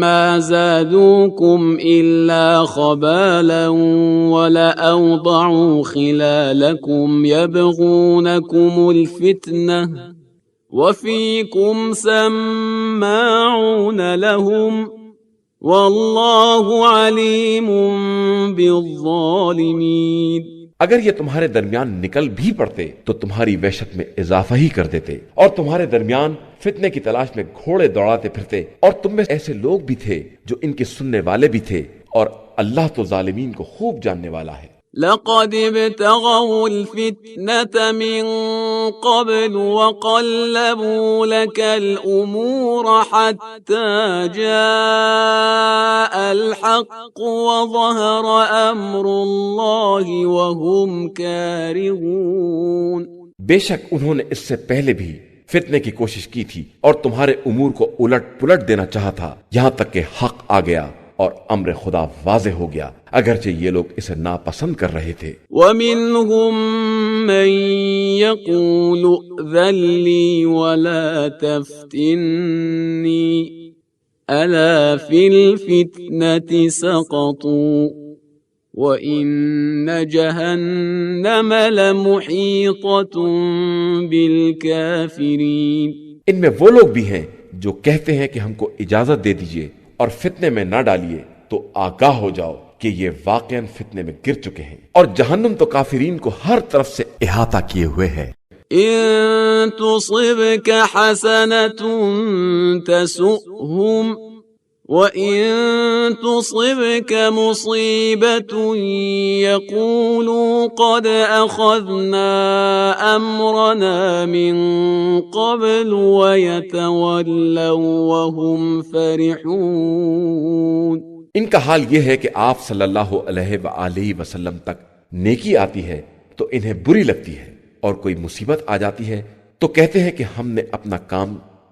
ما زادوكم إلا خبالا ولأوضعوا خلالكم يبغونكم الفتنة وفيكم سماعون لهم والله عليم بالظالمين۔ اگر یہ تمہارے درمیان نکل بھی پڑتے تو تمہاری وحشت میں اضافہ ہی کر دیتے اور تمہارے درمیان فتنے کی تلاش میں گھوڑے دوڑاتے پھرتے، اور تم میں ایسے لوگ بھی تھے جو ان کے سننے والے بھی تھے، اور اللہ تو ظالمین کو خوب جاننے والا ہے۔ لقد ابتغوا الفتنة من قبل وقلبوا لك الأمور حتى جاء الحق وظهر أمر الله وهم كارهون۔ بے شک انہوں نے اس سے پہلے بھی فتنے کی کوشش کی تھی اور تمہارے امور کو الٹ پلٹ دینا چاہا تھا، یہاں تک کہ حق آ گیا اور امر خدا واضح ہو گیا، اگرچہ یہ لوگ اسے ناپسند کر رہے تھے۔ وَمِنْهُمْ مَنْ يَقُولُ ائْذَنْ لِي وَلَا تَفْتِنِّي أَلَا فِي الْفِتْنَةِ سَقَطُوا وَإِنَّ جَهَنَّمَ لَمُحِيطَةٌ بِالْكَافِرِينَ۔ ان میں وہ لوگ بھی ہیں جو کہتے ہیں کہ ہم کو اجازت دے دیجئے اور فتنے میں نہ ڈالیے، تو آگاہ ہو جاؤ کہ یہ واقعاً فتنے میں گر چکے ہیں، اور جہنم تو کافرین کو ہر طرف سے احاطہ کیے ہوئے ہے۔ إن تصبك حسنة تسؤهم وإن تصبك مصيبة يقولوا قد أخذنا أمرنا من قبل ويتولوا وهم فرحون۔ ان کا حال یہ ہے کہ آپ صلی اللہ علیہ وآلہ وسلم تک نیکی آتی ہے تو انہیں بری لگتی ہے، اور کوئی مصیبت آ جاتی ہے تو کہتے ہیں کہ ہم نے اپنا کام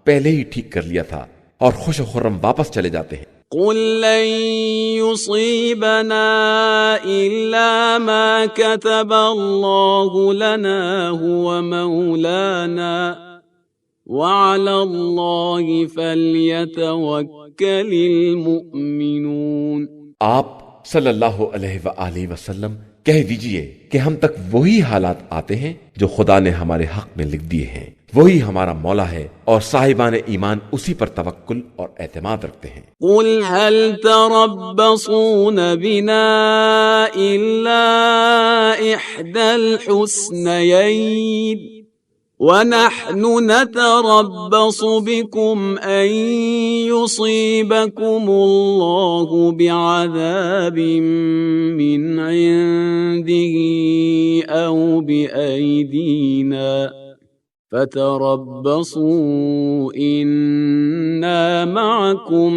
پہلے ہی ٹھیک کر لیا تھا، اور خوش و خرم واپس چلے جاتے ہیں۔ قل لن يصيبنا إلا ما كتب الله لنا هو مولانا وعلى الله فليتوكل المؤمنون۔ آپ صلی اللہ علیہ وآلہ وسلم کہہ دیجئے کہ ہم تک وہی حالات آتے ہیں جو خدا نے ہمارے حق میں لکھ دیے ہیں، وہی ہمارا مولا ہے اور صاحبان ایمان اسی پر توکل اور اعتماد رکھتے ہیں۔ قل هل تربصون بنا إلا إحدى الحسنيين ونحن نتربص بكم أن يصيبكم الله بعذاب من عنده أو بأيدينا فتربصوا إنا معكم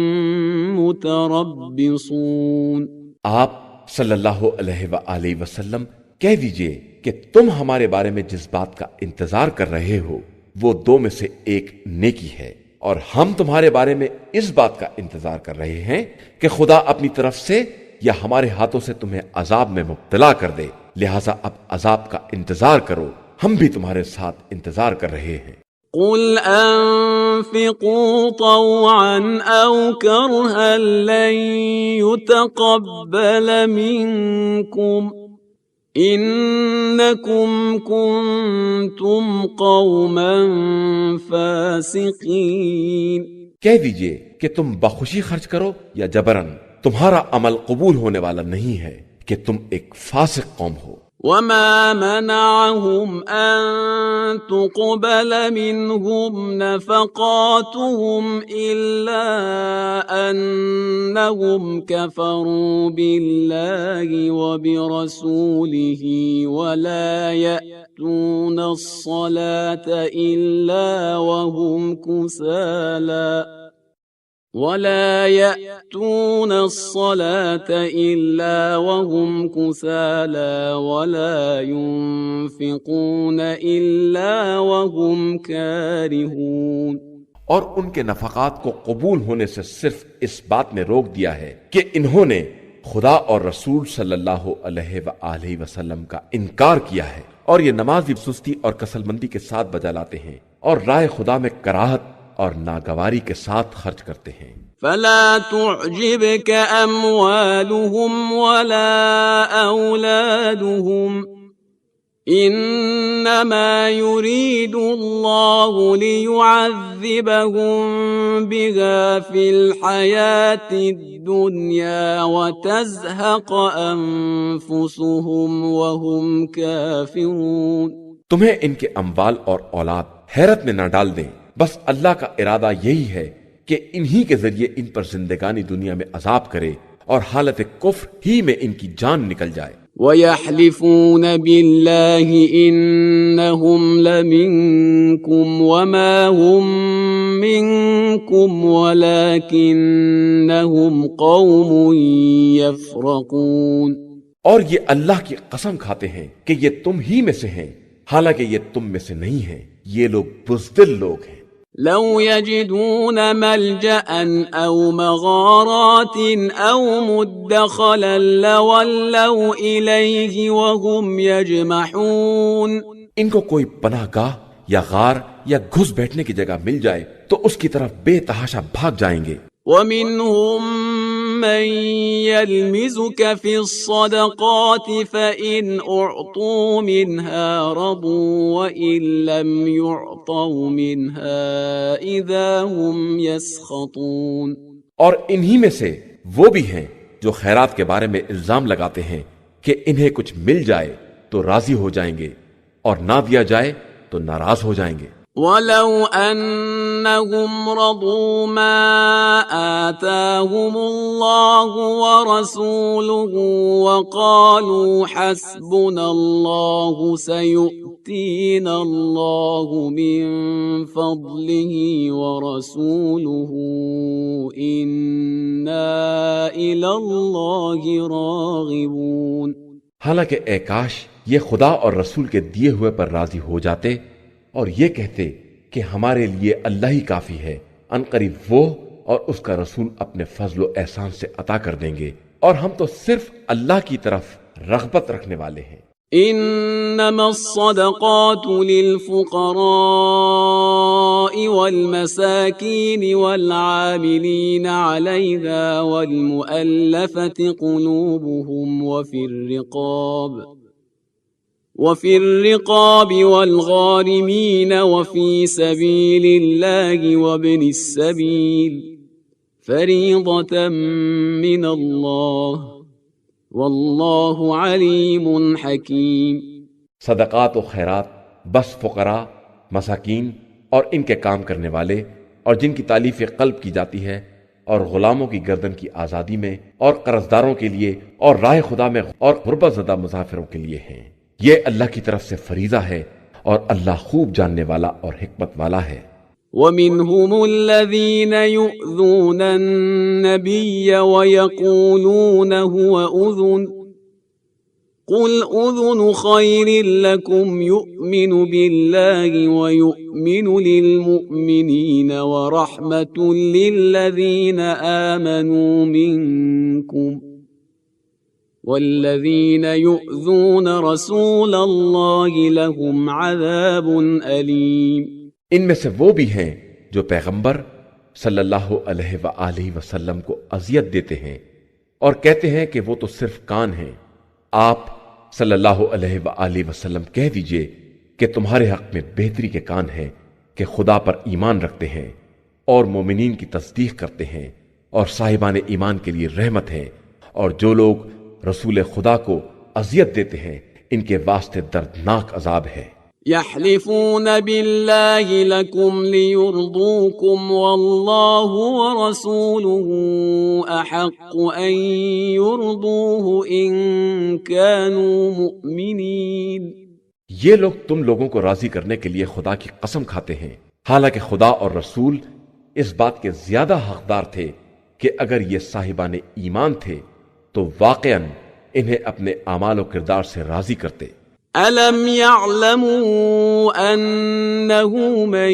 متربصون۔ آپ صلی اللہ علیہ وآلہ وسلم کہہ دیجئے کہ تم ہمارے بارے میں جس بات کا انتظار کر رہے ہو وہ دو میں سے ایک نیکی ہے، اور ہم تمہارے بارے میں اس بات کا انتظار کر رہے ہیں کہ خدا اپنی طرف سے یا ہمارے ہاتھوں سے تمہیں عذاب میں مبتلا کر دے، لہٰذا اب عذاب کا انتظار کرو، ہم بھی تمہارے ساتھ انتظار کر رہے ہیں۔ قل أنفقوا طوعا أو كرها لن يتقبل منكم إنكم كنتم قوما فاسقين۔ کہہ دیجئے کہ تم بخوشی خرچ کرو یا جبرن، تمہارا عمل قبول ہونے والا نہیں ہے کہ تم ایک فاسق قوم ہو۔ وما منعهم أن تقبل منهم نفقاتهم إلا أنهم كفروا بالله وبرسوله ولا يأتون الصلاة إلا وهم كسالى ولا ينفقون إلا وهم كارهون۔ اور ان کے نفقات کو قبول ہونے سے صرف اس بات نے روک دیا ہے کہ انہوں نے خدا اور رسول صلی اللہ علیہ وآلہ وسلم کا انکار کیا ہے، اور یہ نماز بھی سستی اور کسل مندی کے ساتھ بجا لاتے ہیں اور رائے خدا میں کراہت اور ناگواری کے ساتھ خرچ کرتے ہیں۔ فلا تعجبك أموالهم ولا أولادهم إنما يريد الله ليعذبهم بها في الحياة الدنيا وتزهق أنفسهم وهم كافرون۔ تمہیں ان کے اموال اور اولاد حیرت میں نہ ڈال دیں، بس اللہ کا ارادہ یہی ہے کہ انہی کے ذریعے ان پر زندگانی دنیا میں عذاب کرے اور حالت کفر ہی میں ان کی جان نکل جائے۔ وَيَحْلِفُونَ بِاللَّهِ إِنَّهُمْ لَمِنكُمْ وَمَا هُمْ مِنكُمْ وَلَكِنَّهُمْ قَوْمٌ يَفْرَقُونَ۔ اور یہ اللہ کی قسم کھاتے ہیں کہ یہ تم ہی میں سے ہیں، حالانکہ یہ تم میں سے نہیں ہیں، یہ لوگ بزدل لوگ ہیں۔ لو يجدون ملجأ أو مغارات أو مدخلا لولوا إليه وهم يجمحون۔ ان کو کوئی پناہ گاہ یا غار یا گھس بیٹھنے کی جگہ مل جائے تو اس کی طرف بے تحاشا بھاگ جائیں گے۔ ومنهم من يلمزك في الصدقات فإن أعطوا منها رضوا وإن لم يعطوا منها إذا هم يسخطون۔ اور انہی میں سے وہ بھی ہیں جو خیرات کے بارے میں الزام لگاتے ہیں کہ انہیں کچھ مل جائے تو راضی ہو جائیں گے اور نہ دیا جائے تو ناراض ہو جائیں گے۔ وَلَوْ أَنَّهُمْ رَضُوا مَا آتَاهُمُ اللَّهُ وَرَسُولُهُ وَقَالُوا حَسْبُنَا اللَّهُ سَيُؤْتِينَا اللَّهُ مِن فَضْلِهِ وَرَسُولُهُ إِنَّا إِلَى اللَّهِ رَاغِبُونَ۔ حالانکہ اے کاش یہ خدا اور رسول کے دیے ہوئے پر راضی ہو جاتے اور یہ کہتے کہ ہمارے لیے اللہ ہی کافی ہے، عنقریب وہ اور اس کا رسول اپنے فضل و احسان سے عطا کر دیں گے، اور ہم تو صرف اللہ کی طرف رغبت رکھنے والے ہیں۔ انما الصدقات للفقراء والمساكين والعاملين عليها والمؤلفة قلوبهم وفي الرقاب وفي الرقاب والغارمين وفي سبيل الله وابن السبيل فريضة من الله والله عليم حكيم۔ صدقات و خیرات بس فقراء، مساکین اور ان کے کام کرنے والے اور جن کی تالیف قلب کی جاتی ہے، اور غلاموں کی گردن کی آزادی میں، اور قرضداروں کے لیے، اور راہ خدا میں، اور غربت زدہ مسافروں کے لیے ہیں۔ یہ اللہ کی طرف سے فریضہ ہے، اور اللہ خوب جاننے والا اور حکمت والا ہے۔ ومنهم الذين يؤذون النبي ويقولون هو أذن قل أذن خير لكم يؤمن بالله ويؤمن للمؤمنين ورحمة للذين آمنوا منكم والذين يؤذون رسول الله لهم عذاب أليم۔ ان میں سے وہ بھی ہیں جو پیغمبر صلی اللہ علیہ وآلہ وسلم کو اذیت دیتے ہیں اور کہتے ہیں کہ وہ تو صرف کان ہیں۔ آپ صلی اللہ علیہ وآلہ وسلم کہہ دیجئے کہ تمہارے حق میں بہتری کے کان ہیں کہ خدا پر ایمان رکھتے ہیں اور مومنین کی تصدیق کرتے ہیں اور صاحبان ایمان کے لیے رحمت ہے، اور جو لوگ رسول خدا کو اذیت دیتے ہیں ان کے واسطے دردناک عذاب ہے۔ يحلفون بالله لكم ليرضوكم والله ورسوله أحق أن يرضوه إن كانوا مؤمنين۔ یہ لوگ تم لوگوں کو راضی کرنے کے لیے خدا کی قسم کھاتے ہیں، حالانکہ خدا اور رسول اس بات کے زیادہ حقدار تھے کہ اگر یہ صاحبان ایمان تھے تو واقعاً انہیں اپنے اعمال و کردار سے راضی کرتے۔ أَلَمْ يَعْلَمُوا أَنَّهُ مَن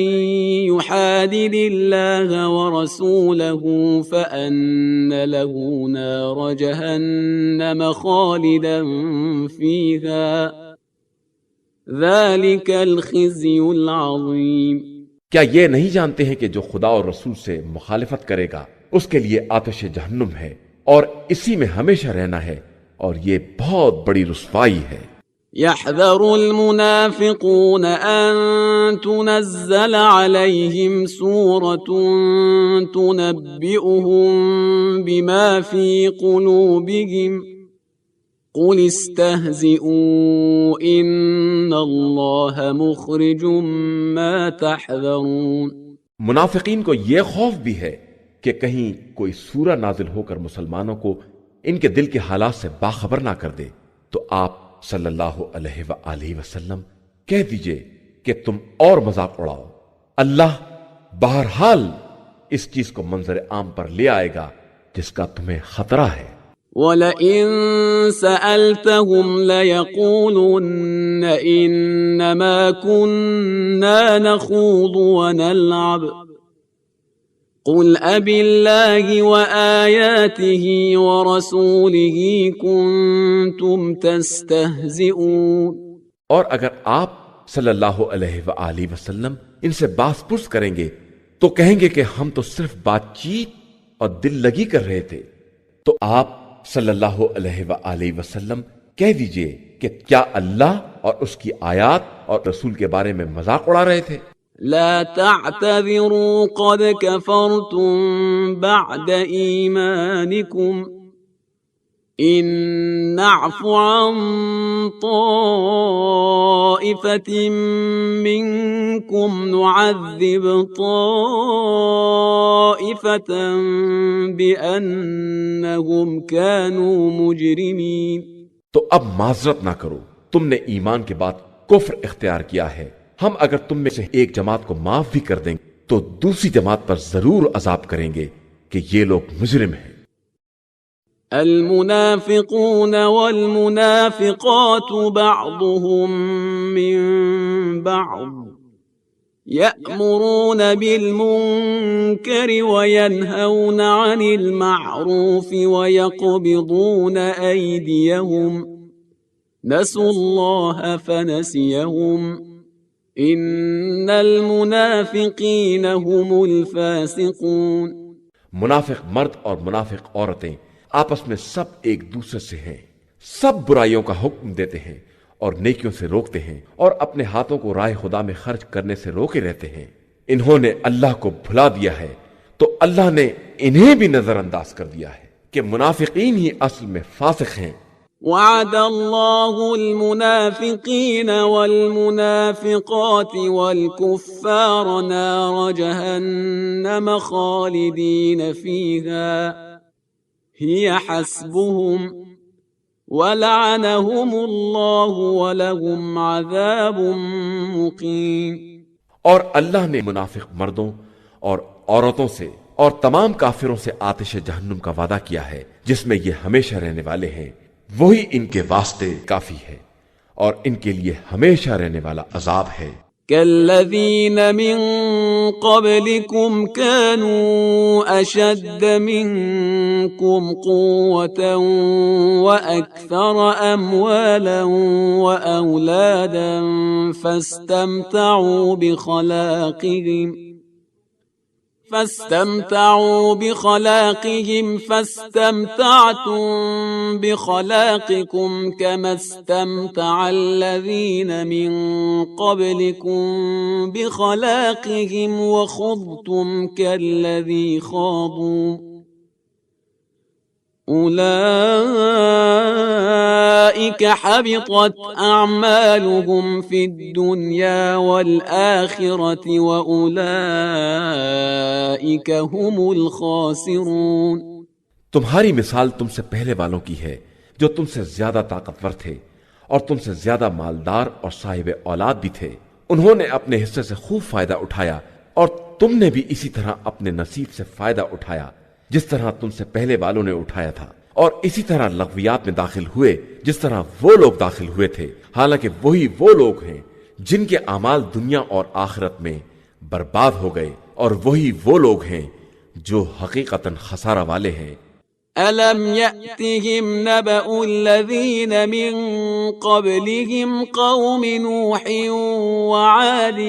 يُحَادِدِ اللَّهَ وَرَسُولَهُ فَأَنَّ لَهُ نَارَ جَهَنَّمَ خَالِدًا فِيهَا ذَلِكَ الْخِزْيُ الْعَظِيمُ۔ کیا یہ نہیں جانتے ہیں کہ جو خدا اور رسول سے مخالفت کرے گا اس کے لیے آتش جہنم ہے اور اسی میں ہمیشہ رہنا ہے، اور یہ بہت بڑی رسوائی ہے۔ يحذر المنافقون أن تنزل عليهم سورة تنبئهم بما في قلوبهم قل استهزئوا إن الله مخرج ما تحذرون۔ منافقین کو یہ خوف بھی ہے کہ کہیں کوئی سورہ نازل ہو کر مسلمانوں کو ان کے دل کے حالات سے باخبر نہ کر دے، تو آپ صلی اللہ علیہ وآلہ وسلم کہہ دیجئے کہ تم اور مذاق اڑاؤ، اللہ بہرحال اس چیز کو منظر عام پر لے آئے گا جس کا تمہیں خطرہ ہے۔ وَلَئِن سَأَلْتَهُمْ لَيَقُولُنَّ إِنَّمَا كُنَّا نَخُوضُ وَنَلْعَبُ قُلْ أَبِاللَّهِ وَآيَاتِهِ وَرَسُولِهِ كُنتُمْ تَسْتَهْزِئُونَ۔ اور اگر آپ صلی اللہ علیہ وآلہ وسلم ان سے باس پرس کریں گے تو کہیں گے کہ ہم تو صرف بات چیت اور دل لگی کر رہے تھے، تو آپ صلی اللہ علیہ وآلہ وسلم کہہ دیجئے کہ کیا اللہ اور اس کی آیات اور رسول کے بارے میں مذاق اڑا رہے تھے؟ لا تعتذروا قد كفرتم بعد إيمانكم إن نعف عن طائفة منكم نعذب طائفة بأنهم كانوا مجرمين۔ تو اب معذرت نہ کرو، تم نے ایمان کے بعد کفر اختیار کیا ہے، ہم اگر تم میں سے ایک جماعت کو معاف بھی کر دیں تو دوسری جماعت پر ضرور عذاب کریں گے کہ یہ لوگ مجرم ہیں۔ المنافقون والمنافقات بعضهم من بعض يأمرون بالمنكر وينهون عن المعروف ويقبضون أيديهم نسوا الله فنسيهم ان المنافقین هم الفاسقون۔ منافق مرد اور منافق عورتیں آپس میں سب ایک دوسرے سے ہیں، سب برائیوں کا حکم دیتے ہیں اور نیکیوں سے روکتے ہیں اور اپنے ہاتھوں کو راہ خدا میں خرچ کرنے سے روکے رہتے ہیں، انہوں نے اللہ کو بھلا دیا ہے تو اللہ نے انہیں بھی نظر انداز کر دیا ہے کہ منافقین ہی اصل میں فاسق ہیں۔ وعد الله المنافقين والمنافقات والكفار نار جهنم خالدين فيها هي حسبهم ولعنهم الله ولهم عذاب مقيم۔ اور اللہ نے منافق مردوں اور عورتوں سے اور تمام کافروں سے آتش جہنم کا وعدہ کیا ہے جس میں یہ ہمیشہ رہنے والے ہیں، وہی ان کے واسطے کافی ہے اور ان کے لیے ہمیشہ رہنے والا عذاب ہے۔ كالذين من قبلكم كانوا أشد منكم قوة وأكثر أموالا وأولادا فاستمتعوا بخلاقهم فاستمتعتم بخلاقكم كما استمتع الذين من قبلكم بخلاقهم وخضتم كالذي خاضوا أولئك حبطت أعمالهم في الدنيا والآخرة وأولئك هم الخاسرون۔ تمہاری مثال تم سے پہلے والوں کی ہے جو تم سے زیادہ طاقتور تھے اور تم سے زیادہ مالدار اور صاحب اولاد بھی تھے، انہوں نے اپنے حصے سے خوب فائدہ اٹھایا اور تم نے بھی اسی طرح اپنے نصیب سے فائدہ اٹھایا جس طرح تم سے پہلے والوں نے اٹھایا تھا، اور اسی طرح لغویات میں داخل ہوئے جس طرح وہ لوگ داخل ہوئے تھے، حالانکہ وہی وہ لوگ ہیں جن کے اعمال دنیا اور آخرت میں برباد ہو گئے، اور وہی وہ لوگ ہیں جو حقیقتاً خسارہ والے ہیں۔ أَلَمْ يَأْتِهِمْ نَبَأُ الَّذِينَ مِنْ قَبْلِهِمْ قَوْمِ نُوحٍ وَعَادٍ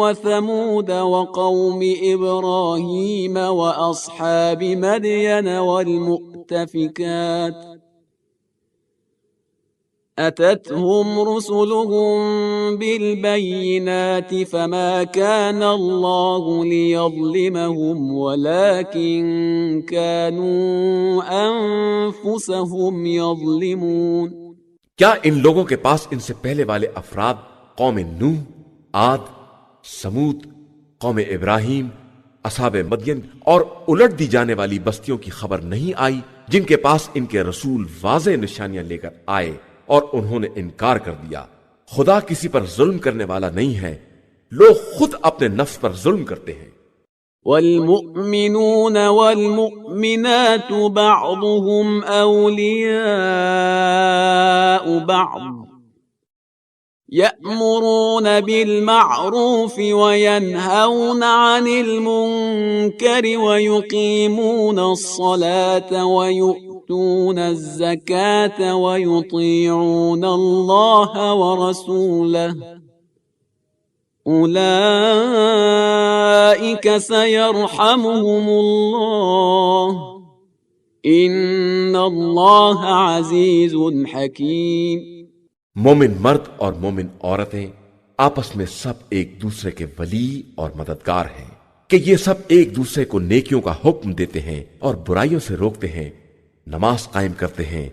وَثَمُودَ وَقَوْمِ إِبْرَاهِيمَ وَأَصْحَابِ مَدْيَنَ وَالْمُؤْتَفِكَاتِ أتتهم رسلهم بالبينات فما كان الله ليظلمهم ولكن كانوا أنفسهم يظلمون۔ کیا ان لوگوں کے پاس ان سے پہلے والے افراد قوم نوح، عاد، سمود، قوم ابراہیم، اصحاب مدین اور الٹ دی جانے والی بستیوں کی خبر نہیں آئی جن کے پاس ان کے رسول واضح نشانیاں لے کر آئے اور انہوں نے انکار کر دیا؟ خدا کسی پر ظلم کرنے والا نہیں ہے، لوگ خود اپنے نفس پر ظلم کرتے ہیں۔ والمؤمنون والمؤمنات بعضهم أولياء بعض يأمرون بالمعروف وينهون عن المنكر ويقيمون الصلاة ويؤتون الزكاة ويطيعون الله ورسوله أولئك سيرحمهم الله إن الله عزيز حكيم۔ مومن مرد اور مومن عورتیں آپس میں سب ایک دوسرے کے ولی اور مددگار ہیں کہ یہ سب ایک دوسرے کو نیکیوں کا حکم دیتے ہیں اور برائیوں سے روکتے ہیں، نماز قائم کرتے ہیں،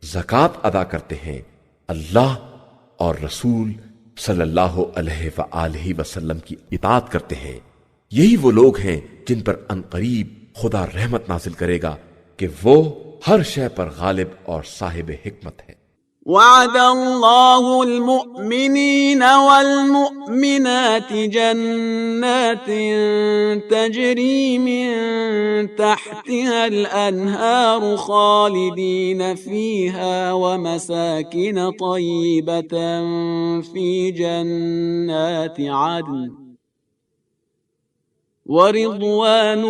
زکوٰۃ ادا کرتے ہیں، اللہ اور رسول صلی اللہ علیہ وآلہ وسلم کی اطاعت کرتے ہیں۔ یہی وہ لوگ ہیں جن پر عنقریب خدا رحمت نازل کرے گا کہ وہ ہر شے پر غالب اور صاحب حکمت ہے۔ وعد الله المؤمنين والمؤمنات جنات تجري من تحتها الأنهار خالدين فيها ومساكن طيبة في جنات عدن ورضوان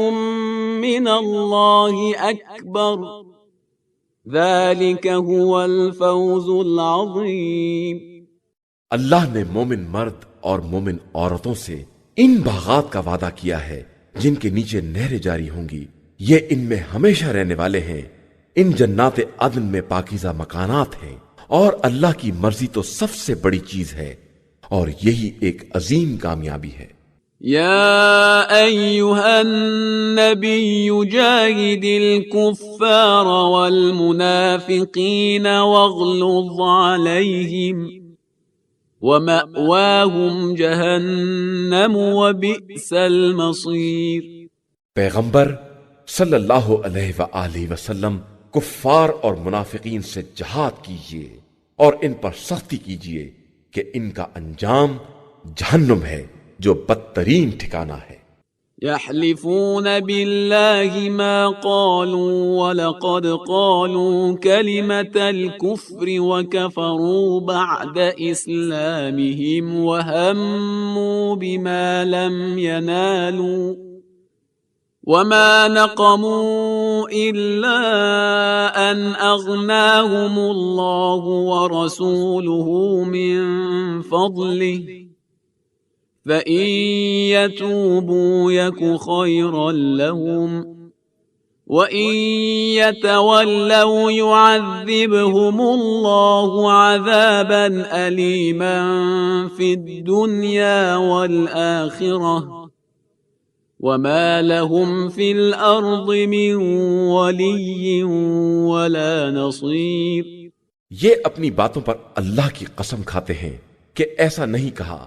من الله أكبر ذلك هو الفوز العظیم۔ اللہ نے مومن مرد اور مومن عورتوں سے ان باغات کا وعدہ کیا ہے جن کے نیچے نہریں جاری ہوں گی، یہ ان میں ہمیشہ رہنے والے ہیں۔ ان جنات عدن میں پاکیزہ مکانات ہیں اور اللہ کی مرضی تو سب سے بڑی چیز ہے اور یہی ایک عظیم کامیابی ہے۔ يا أيها النبي جاهد الكفار والمنافقين واغلظ عليهم ومأواهم جهنم وبئس المصير۔ پیغمبر صلی اللہ علیہ وآلہ وسلم کفار اور منافقین سے جہاد کیجیے اور ان پر سختی کیجیے کہ ان کا انجام جہنم ہے جو بدترین ٹھکانہ ہے۔ يحلفون بالله ما قالوا ولقد قالوا كلمة الكفر وكفروا بعد إسلامهم وهموا بما لم ينالوا وما نقموا إلا أن أغناهم الله ورسوله من فضله فإن يتوبوا يك خيرا لهم وإن يتولوا يعذبهم الله عذابا أليما في الدنيا والآخرة وما لهم في الأرض من ولي ولا نصير۔ یہ اپنی باتوں پر اللہ کی قسم کھاتے ہیں کہ ایسا نہیں کہا،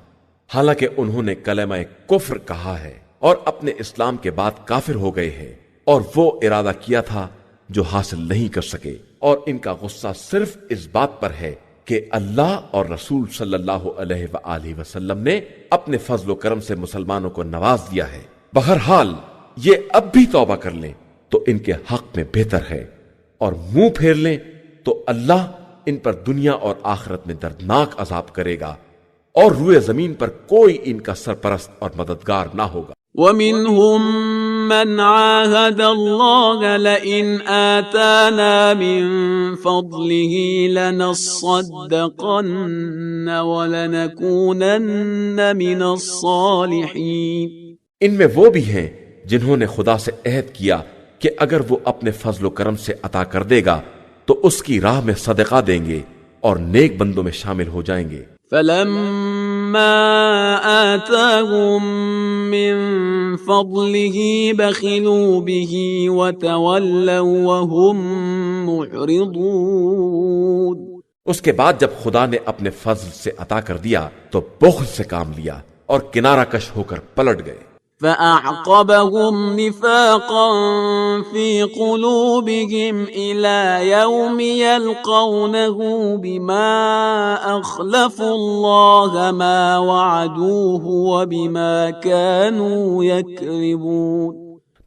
حالانکہ انہوں نے کلمہ کفر کہا ہے اور اپنے اسلام کے بعد کافر ہو گئے ہیں، اور وہ ارادہ کیا تھا جو حاصل نہیں کر سکے، اور ان کا غصہ صرف اس بات پر ہے کہ اللہ اور رسول صلی اللہ علیہ وآلہ وسلم نے اپنے فضل و کرم سے مسلمانوں کو نواز دیا ہے۔ بہرحال یہ اب بھی توبہ کر لیں تو ان کے حق میں بہتر ہے، اور منہ پھیر لیں تو اللہ ان پر دنیا اور آخرت میں دردناک عذاب کرے گا، اور روئے زمین پر کوئی ان کا سرپرست اور مددگار نہ ہوگا۔ وَمِنْهُمْ مَنْ عَاهَدَ اللَّهَ لَئِنْ آتَانَا مِنْ فَضْلِهِ لَنَصَّدَّقَنَّ وَلَنَكُونَنَّ مِنَ الصَّالِحِينَ۔ ان میں وہ بھی ہیں جنہوں نے خدا سے عہد کیا کہ اگر وہ اپنے فضل و کرم سے عطا کر دے گا تو اس کی راہ میں صدقہ دیں گے اور نیک بندوں میں شامل ہو جائیں گے۔ فَلَمَّا آتَاهُم مِّن فَضْلِهِ بَخِلُوا بِهِ وَتَوَلَّوْا وَهُم مُّعْرِضُونَ۔ اس کے بعد جب خدا نے اپنے فضل سے عطا کر دیا تو بخل سے کام لیا اور کنارہ کش ہو کر پلٹ گئے۔ فَأَعْقَبَهُمْ نِفَاقًا فِي قُلُوبِهِمْ إِلَى يَوْمِ يَلْقَوْنَهُ بِمَا أَخْلَفُوا اللَّهَ مَا وَعَدُوهُ وَبِمَا كَانُوا يَكْذِبُونَ۔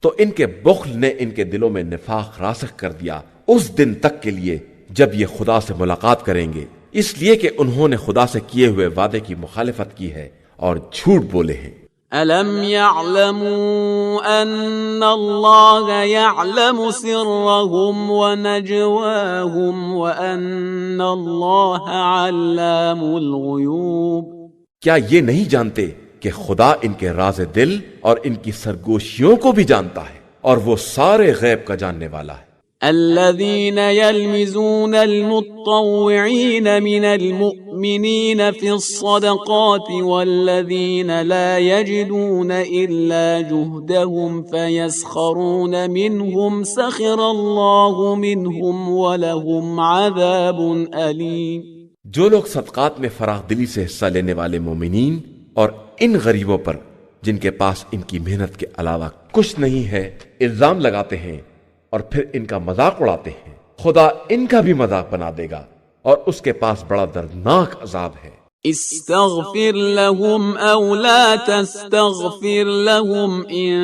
تو ان کے بخل نے ان کے دلوں میں نفاق راسخ کر دیا اس دن تک کے لیے جب یہ خدا سے ملاقات کریں گے، اس لیے کہ انہوں نے خدا سے کیے ہوئے وعدے کی مخالفت کی ہے اور جھوٹ بولے ہیں۔ أَلَمْ يَعْلَمُوا أَنَّ اللَّهَ يَعْلَمُ سِرَّهُمْ وَنَجْوَاهُمْ وَأَنَّ اللَّهَ عَلَّامُ الْغُيُوبِ۔ کیا یہ نہیں جانتے کہ خدا ان کے راز دل اور ان کی سرگوشیوں کو بھی جانتا ہے، اور وہ سارے غیب کا جاننے والا ہے۔ الذين يلمزون المتطوعين من المؤمنين في الصدقات والذين لا يجدون إلا جهدهم فيسخرون منهم سخر الله منهم ولهم عذاب أليم۔ جو لوگ صدقات میں فراخ دلی سے حصہ لینے والے مومنین اور ان غریبوں پر جن کے پاس ان کی محنت کے علاوہ کچھ نہیں ہے الزام لگاتے ہیں اور پھر ان کا مذاق اڑاتے ہیں، خدا ان کا بھی مذاق بنا دے گا اور اس کے پاس بڑا دردناک عذاب ہے۔ استغفر لهم أو لا تستغفر لهم إن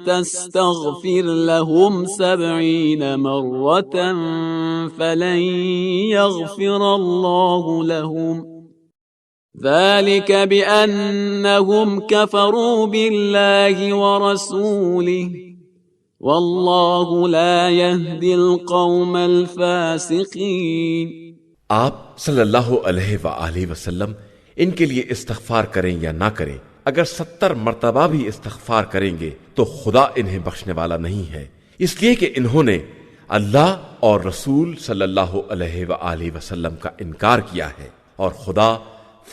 تستغفر لهم 70 مرة فلن يغفر الله لهم ذلك بأنهم كفروا بالله ورسوله واللہ لا يهدی القوم الفاسقین۔ آپ صلی اللہ علیہ وآلہ وسلم ان کے لیے استغفار کریں یا نہ کریں، اگر 70 مرتبہ بھی استغفار کریں گے تو خدا انہیں بخشنے والا نہیں ہے، اس لیے کہ انہوں نے اللہ اور رسول صلی اللہ علیہ وآلہ وسلم کا انکار کیا ہے، اور خدا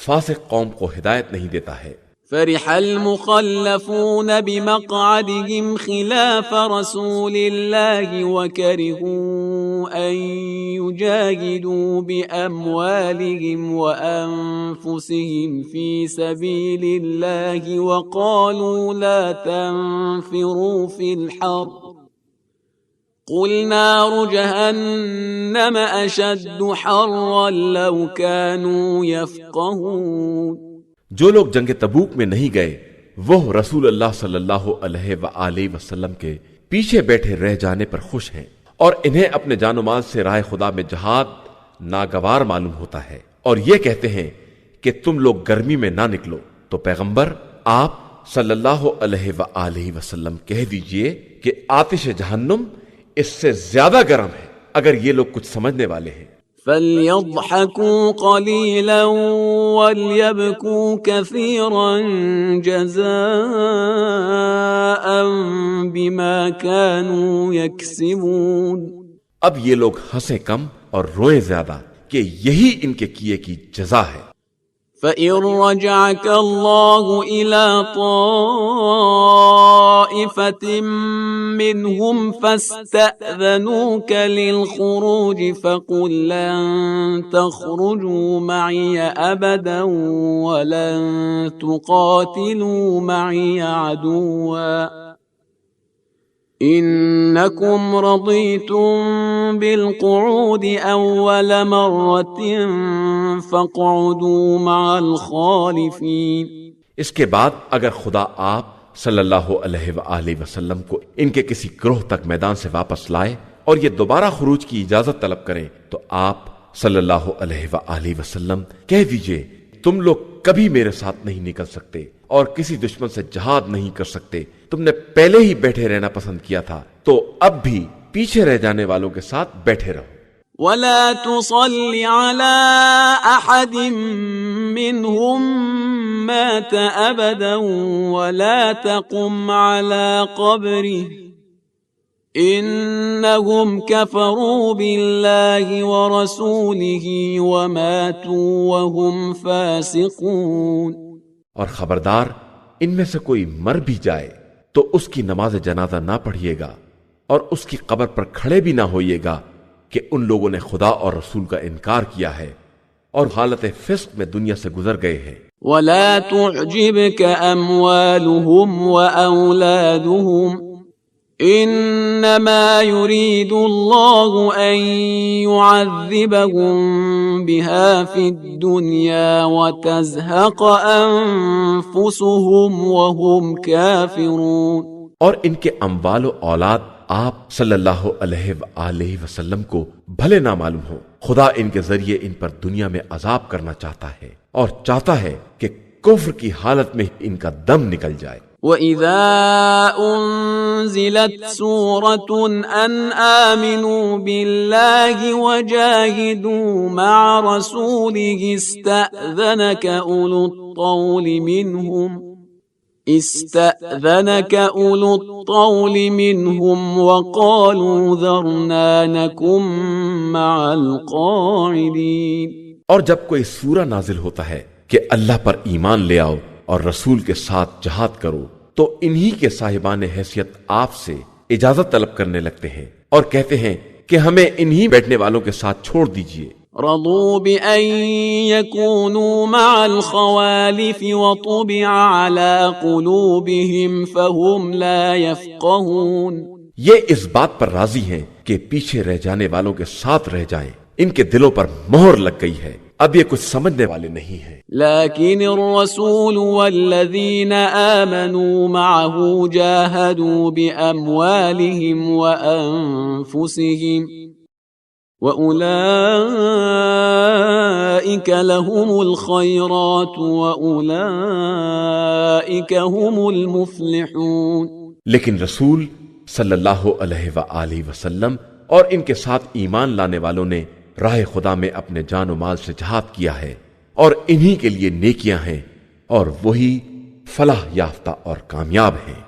فاسق قوم کو ہدایت نہیں دیتا ہے۔ فرح المخلفون بمقعدهم خلاف رسول الله وكرهوا أن يجاهدوا بأموالهم وأنفسهم في سبيل الله وقالوا لا تنفروا في الحر قل نار جهنم أشد حرا لو كانوا يفقهون۔ جو لوگ جنگ تبوک میں نہیں گئے وہ رسول اللہ صلی اللہ علیہ وآلہ وسلم کے پیچھے بیٹھے رہ جانے پر خوش ہیں، اور انہیں اپنے جان و مال سے راہ خدا میں جہاد ناگوار معلوم ہوتا ہے، اور یہ کہتے ہیں کہ تم لوگ گرمی میں نہ نکلو۔ تو پیغمبر آپ صلی اللہ علیہ وآلہ وسلم کہہ دیجئے کہ آتش جہنم اس سے زیادہ گرم ہے، اگر یہ لوگ کچھ سمجھنے والے ہیں۔ فَلْيَضْحَكُوا قَلِيلًا وَلْيَبْكُوا كَثِيرًا جَزَاءً بِمَا كَانُوا يَكْسِبُونَ۔ اب یہ لوگ ہنسیں کم اور روئیں زیادہ کہ یہی ان کے کیے کی جزا ہے۔ فَإِن رَّجَعَكَ اللَّهُ إِلَىٰ طَائِفَةٍ مِّنْهُمْ فَاسْتَأْذَنُوكَ لِلْخُرُوجِ فَقُل لَّن تَخْرُجُوا مَعِيَ أَبَدًا وَلَن تُقَاتِلُوا مَعِيَ عَدُوًّا إِنَّكُمْ رَضِيتُم بِالْقُعُودِ أَوَّلَ مَرَّةٍ فَاقْعُدُوا مَعَ الْخَالِفِينَ۔ اس کے بعد اگر خدا آپ صلی اللہ علیہ وآلہ وسلم کو ان کے کسی گروہ تک میدان سے واپس لائے اور یہ دوبارہ خروج کی اجازت طلب کریں تو آپ صلی اللہ علیہ وآلہ وسلم کہہ دیجئے تم لوگ کبھی میرے ساتھ نہیں نکل سکتے اور کسی دشمن سے جہاد نہیں کر سکتے، تم نے پہلے ہی بیٹھے رہنا پسند کیا تھا تو اب بھی پیچھے رہ جانے والوں کے ساتھ بیٹھے رہو۔ وَلَا تُصَلِّ عَلَىٰ أَحَدٍ مِّنْهُم مَّاتَ أَبَدًا وَلَا تَقُمْ عَلَىٰ قَبْرِهِ إِنَّهُمْ كَفَرُوا بِاللَّهِ وَرَسُولِهِ وَمَاتُوا وَهُمْ فَاسِقُونَ۔ اور خبردار ان میں سے کوئی مر بھی جائے تو اس کی نماز جنازہ نہ پڑھیے گا اور اس کی قبر پر کھڑے بھی نہ ہوئیے گا کہ ان لوگوں نے خدا اور رسول کا انکار کیا ہے اور حالت فسق میں دنیا سے گزر گئے ہیں۔ وَلَا تُعْجِبْكَ أَمْوَالُهُمْ وَأَوْلَادُهُمْ إِنَّمَا يُرِيدُ اللَّهُ أَن يُعَذِّبَهُم بِهَا فِي الدُّنْيَا وَتَزْهَقَ أَنفُسُهُمْ وَهُمْ كَافِرُونَ۔ اور ان کے اموال و اولاد آپ صلی اللہ علیہ وآلہ وسلم کو بھلے نہ معلوم ہو، خدا ان کے ذریعے ان پر دنیا میں عذاب کرنا چاہتا ہے اور چاہتا ہے کہ کفر کی حالت میں ان کا دم نکل جائے۔ وَإِذَا أُنزِلَتْ سُورَةٌ أَنْ آمِنُوا بِاللَّهِ وَجَاهِدُوا مَعَ رَسُولِهِ اسْتَأْذَنَكَ أُولُو الطَّوْلِ مِنْهُمْ وَقَالُوا ذَرْنَا نَكُن مَّعَ الْقَاعِدِينَ۔ اور جب کوئی سورہ نازل ہوتا ہے کہ اللہ پر ایمان لے آؤ اور رسول کے ساتھ جہاد کرو تو انہی کے صاحبان حیثیت آپ سے اجازت طلب کرنے لگتے ہیں اور کہتے ہیں کہ ہمیں انہی بیٹھنے والوں کے ساتھ چھوڑ دیجئے۔ رضوا بأن يكونوا مع الخوالف وطبع على قلوبهم فهم لا يفقهون۔ یہ اس بات پر راضی ہیں کہ پیچھے رہ جانے والوں کے ساتھ رہ جائیں، ان کے دلوں پر مہر لگ گئی ہے، اب یہ کچھ سمجھنے والے نہیں ہیں۔ لكن الرسول والذين آمنوا معه جاهدوا بأموالهم وأنفسهم وَأُولَئِكَ لَهُمُ الْخَيْرَاتُ وَأُولَئِكَ هُمُ الْمُفْلِحُونَ۔ لیکن رسول صلی اللہ علیہ وآلہ وسلم اور ان کے ساتھ ایمان لانے والوں نے راہ خدا میں اپنے جان و مال سے جہاد کیا ہے اور انہی کے لیے نیکیاں ہیں اور وہی فلاح یافتہ اور کامیاب ہیں۔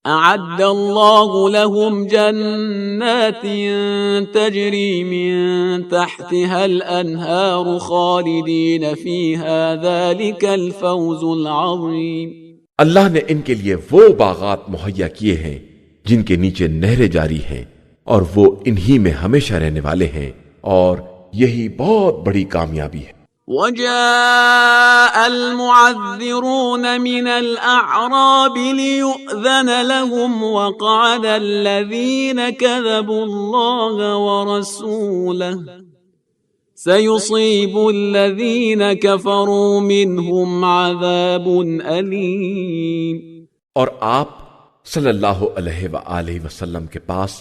أعد الله لهم جنات تجري من تحتها الأنهار خالدين فيها ذلك الفوز العظيم۔ اللہ نے ان کے لیے وہ باغات مہیا کیے ہیں جن کے نیچے نہریں جاری ہیں، اور وہ انہی میں ہمیشہ رہنے والے ہیں، اور یہی بہت بڑی کامیابی ہے۔ وجاء المعذرون من الأعراب ليؤذن لهم وقعد الذين كذبوا الله ورسوله سيصيب الذين كفروا منهم عذاب أليم۔ اور آپ صلی اللہ علیہ وآلہ وسلم کے پاس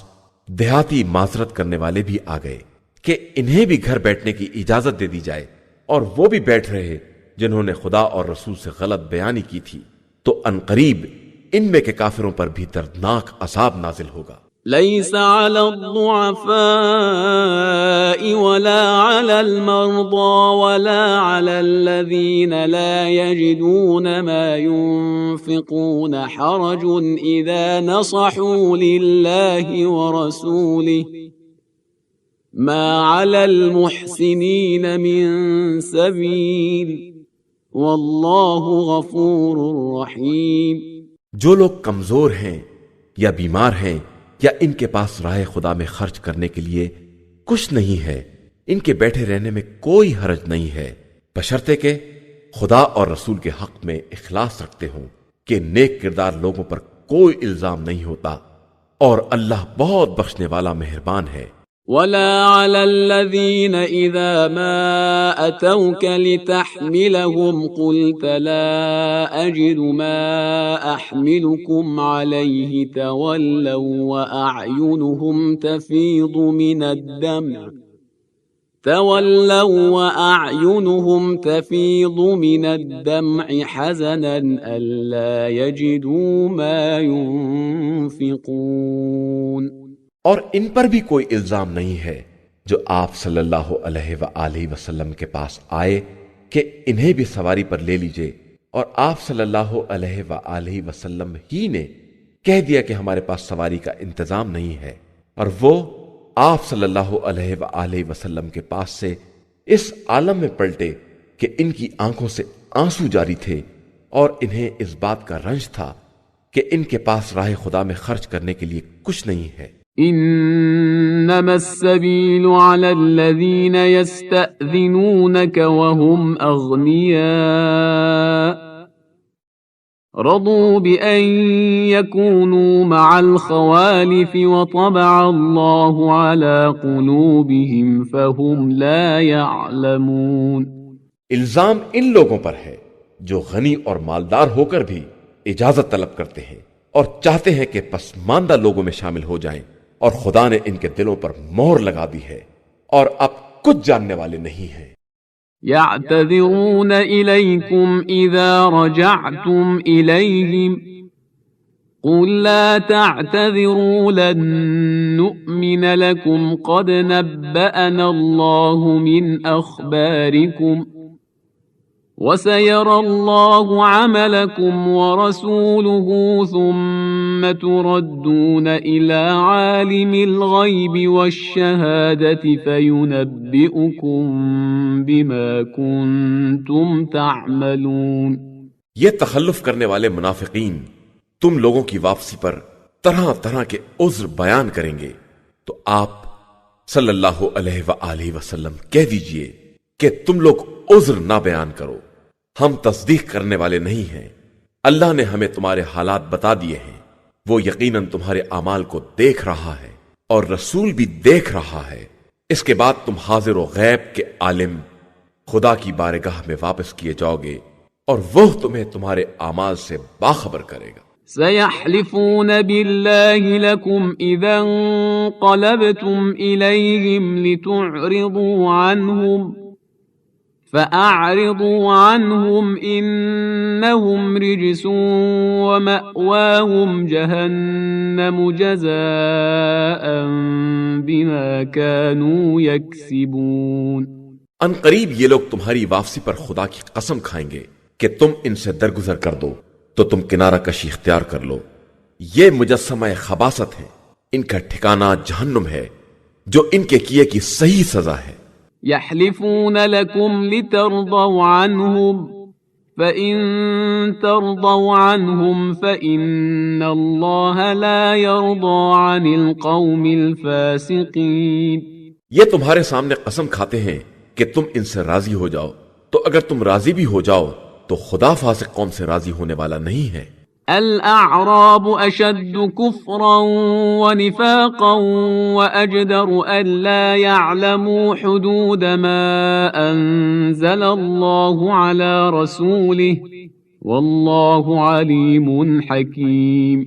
دیہاتی معذرت کرنے والے بھی آ گئے کہ انہیں بھی گھر بیٹھنے کی اجازت دے دی جائے، اور وہ بھی بیٹھ رہے جنہوں نے خدا اور رسول سے غلط بیانی کی تھی، تو عنقریب ان میں کے کافروں پر بھی دردناک عذاب نازل ہوگا۔ ليس على الضعفاء ولا على المرضى ولا على الذين لا يجدون ما ينفقون حرج إذا نصحوا لله ورسوله ما على المحسنين من سبيل والله غفور رحيم۔ جو لوگ کمزور ہیں یا بیمار ہیں یا ان کے پاس راہ خدا میں خرچ کرنے کے لیے کچھ نہیں ہے، ان کے بیٹھے رہنے میں کوئی حرج نہیں ہے، بشرطے کہ خدا اور رسول کے حق میں اخلاص رکھتے ہوں کہ نیک کردار لوگوں پر کوئی الزام نہیں ہوتا، اور اللہ بہت بخشنے والا مہربان ہے۔ ولا على الذين إذا ما أتوك لتحملهم قلت لا أجد ما أحملكم عليه تولوا وأعينهم تفيض من الدمع حزنا ألا يجدوا ما ينفقون۔ اور ان پر بھی کوئی الزام نہیں ہے جو آپ صلی اللہ علیہ وآلہ وسلم کے پاس آئے کہ انہیں بھی سواری پر لے لیجئے، اور آپ صلی اللہ علیہ وآلہ وسلم ہی نے کہہ دیا کہ ہمارے پاس سواری کا انتظام نہیں ہے، اور وہ آپ صلی اللہ علیہ وآلہ وسلم کے پاس سے اس عالم میں پلٹے کہ ان کی آنکھوں سے آنسو جاری تھے، اور انہیں اس بات کا رنج تھا کہ ان کے پاس راہ خدا میں خرچ کرنے کے لیے کچھ نہیں ہے۔ إنما السبيل على الذين يستأذنونك وهم أغنياء رضوا بأن يكونوا مع الخوالف وطبع الله على قلوبهم فهم لا يعلمون۔ الزام ان لوگوں پر ہے جو غنی اور مالدار ہو کر بھی اجازت طلب کرتے ہیں اور چاہتے ہیں کہ پسماندہ لوگوں میں شامل ہو جائیں، اور خدا نے ان کے دلوں پر مہر لگا دی ہے، اور اب کچھ جاننے والے نہیں ہیں۔ يعتذرون إليكم إذا رجعتم إليهم قل لا تعتذروا لن نؤمن لكم قد نبأنا الله من أخباركم وسيرى الله عملكم ورسوله ثم تردون إلى عالم الغيب والشهادة فينبئكم بما كنتم تعملون۔ یہ تخلف کرنے والے منافقین تم لوگوں کی واپسی پر طرح طرح کے عذر بیان کریں گے، تو آپ صلی اللہ علیہ وآلہ وسلم کہہ دیجئے کہ تم لوگ عذر نہ بیان کرو، ہم تصدیق کرنے والے نہیں ہیں، اللہ نے ہمیں تمہارے حالات بتا دیے ہیں، وہ یقیناً تمہارے اعمال کو دیکھ رہا ہے اور رسول بھی دیکھ رہا ہے۔ اس کے بعد تم حاضر و غیب کے عالم خدا کی بارگاہ میں واپس کیے جاؤ گے، اور وہ تمہیں تمہارے اعمال سے باخبر کرے گا۔ سيحلفون بالله لكم إذا انقلبتم إليهم لتعرضوا عنهم فأعرضوا عنهم إنهم رجس ومأواهم جهنم جزاء بما كانوا يكسبون۔ ان قریب یہ لوگ تمہاری واپسی پر خدا کی قسم کھائیں گے کہ تم ان سے درگزر کر دو، تو تم کنارہ کشی اختیار کر لو، یہ مجسمہ خباثت ہیں، ان کا ٹھکانہ جہنم ہے، جو ان کے کیے کی صحیح سزا ہے۔ يحلفون لكم لترضوا عنهم فإن ترضوا عنهم فإن الله لا يرضى عن القوم الفاسقين۔ یہ تمہارے سامنے قسم کھاتے ہیں کہ تم ان سے راضی ہو جاؤ، تو اگر تم راضی بھی ہو جاؤ تو خدا فاسق قوم سے راضی ہونے والا نہیں ہے۔ الأعراب أشد كفرا ونفاقا وأجدر ألا يعلموا حدود ما أنزل الله على رسوله والله عليم حكيم۔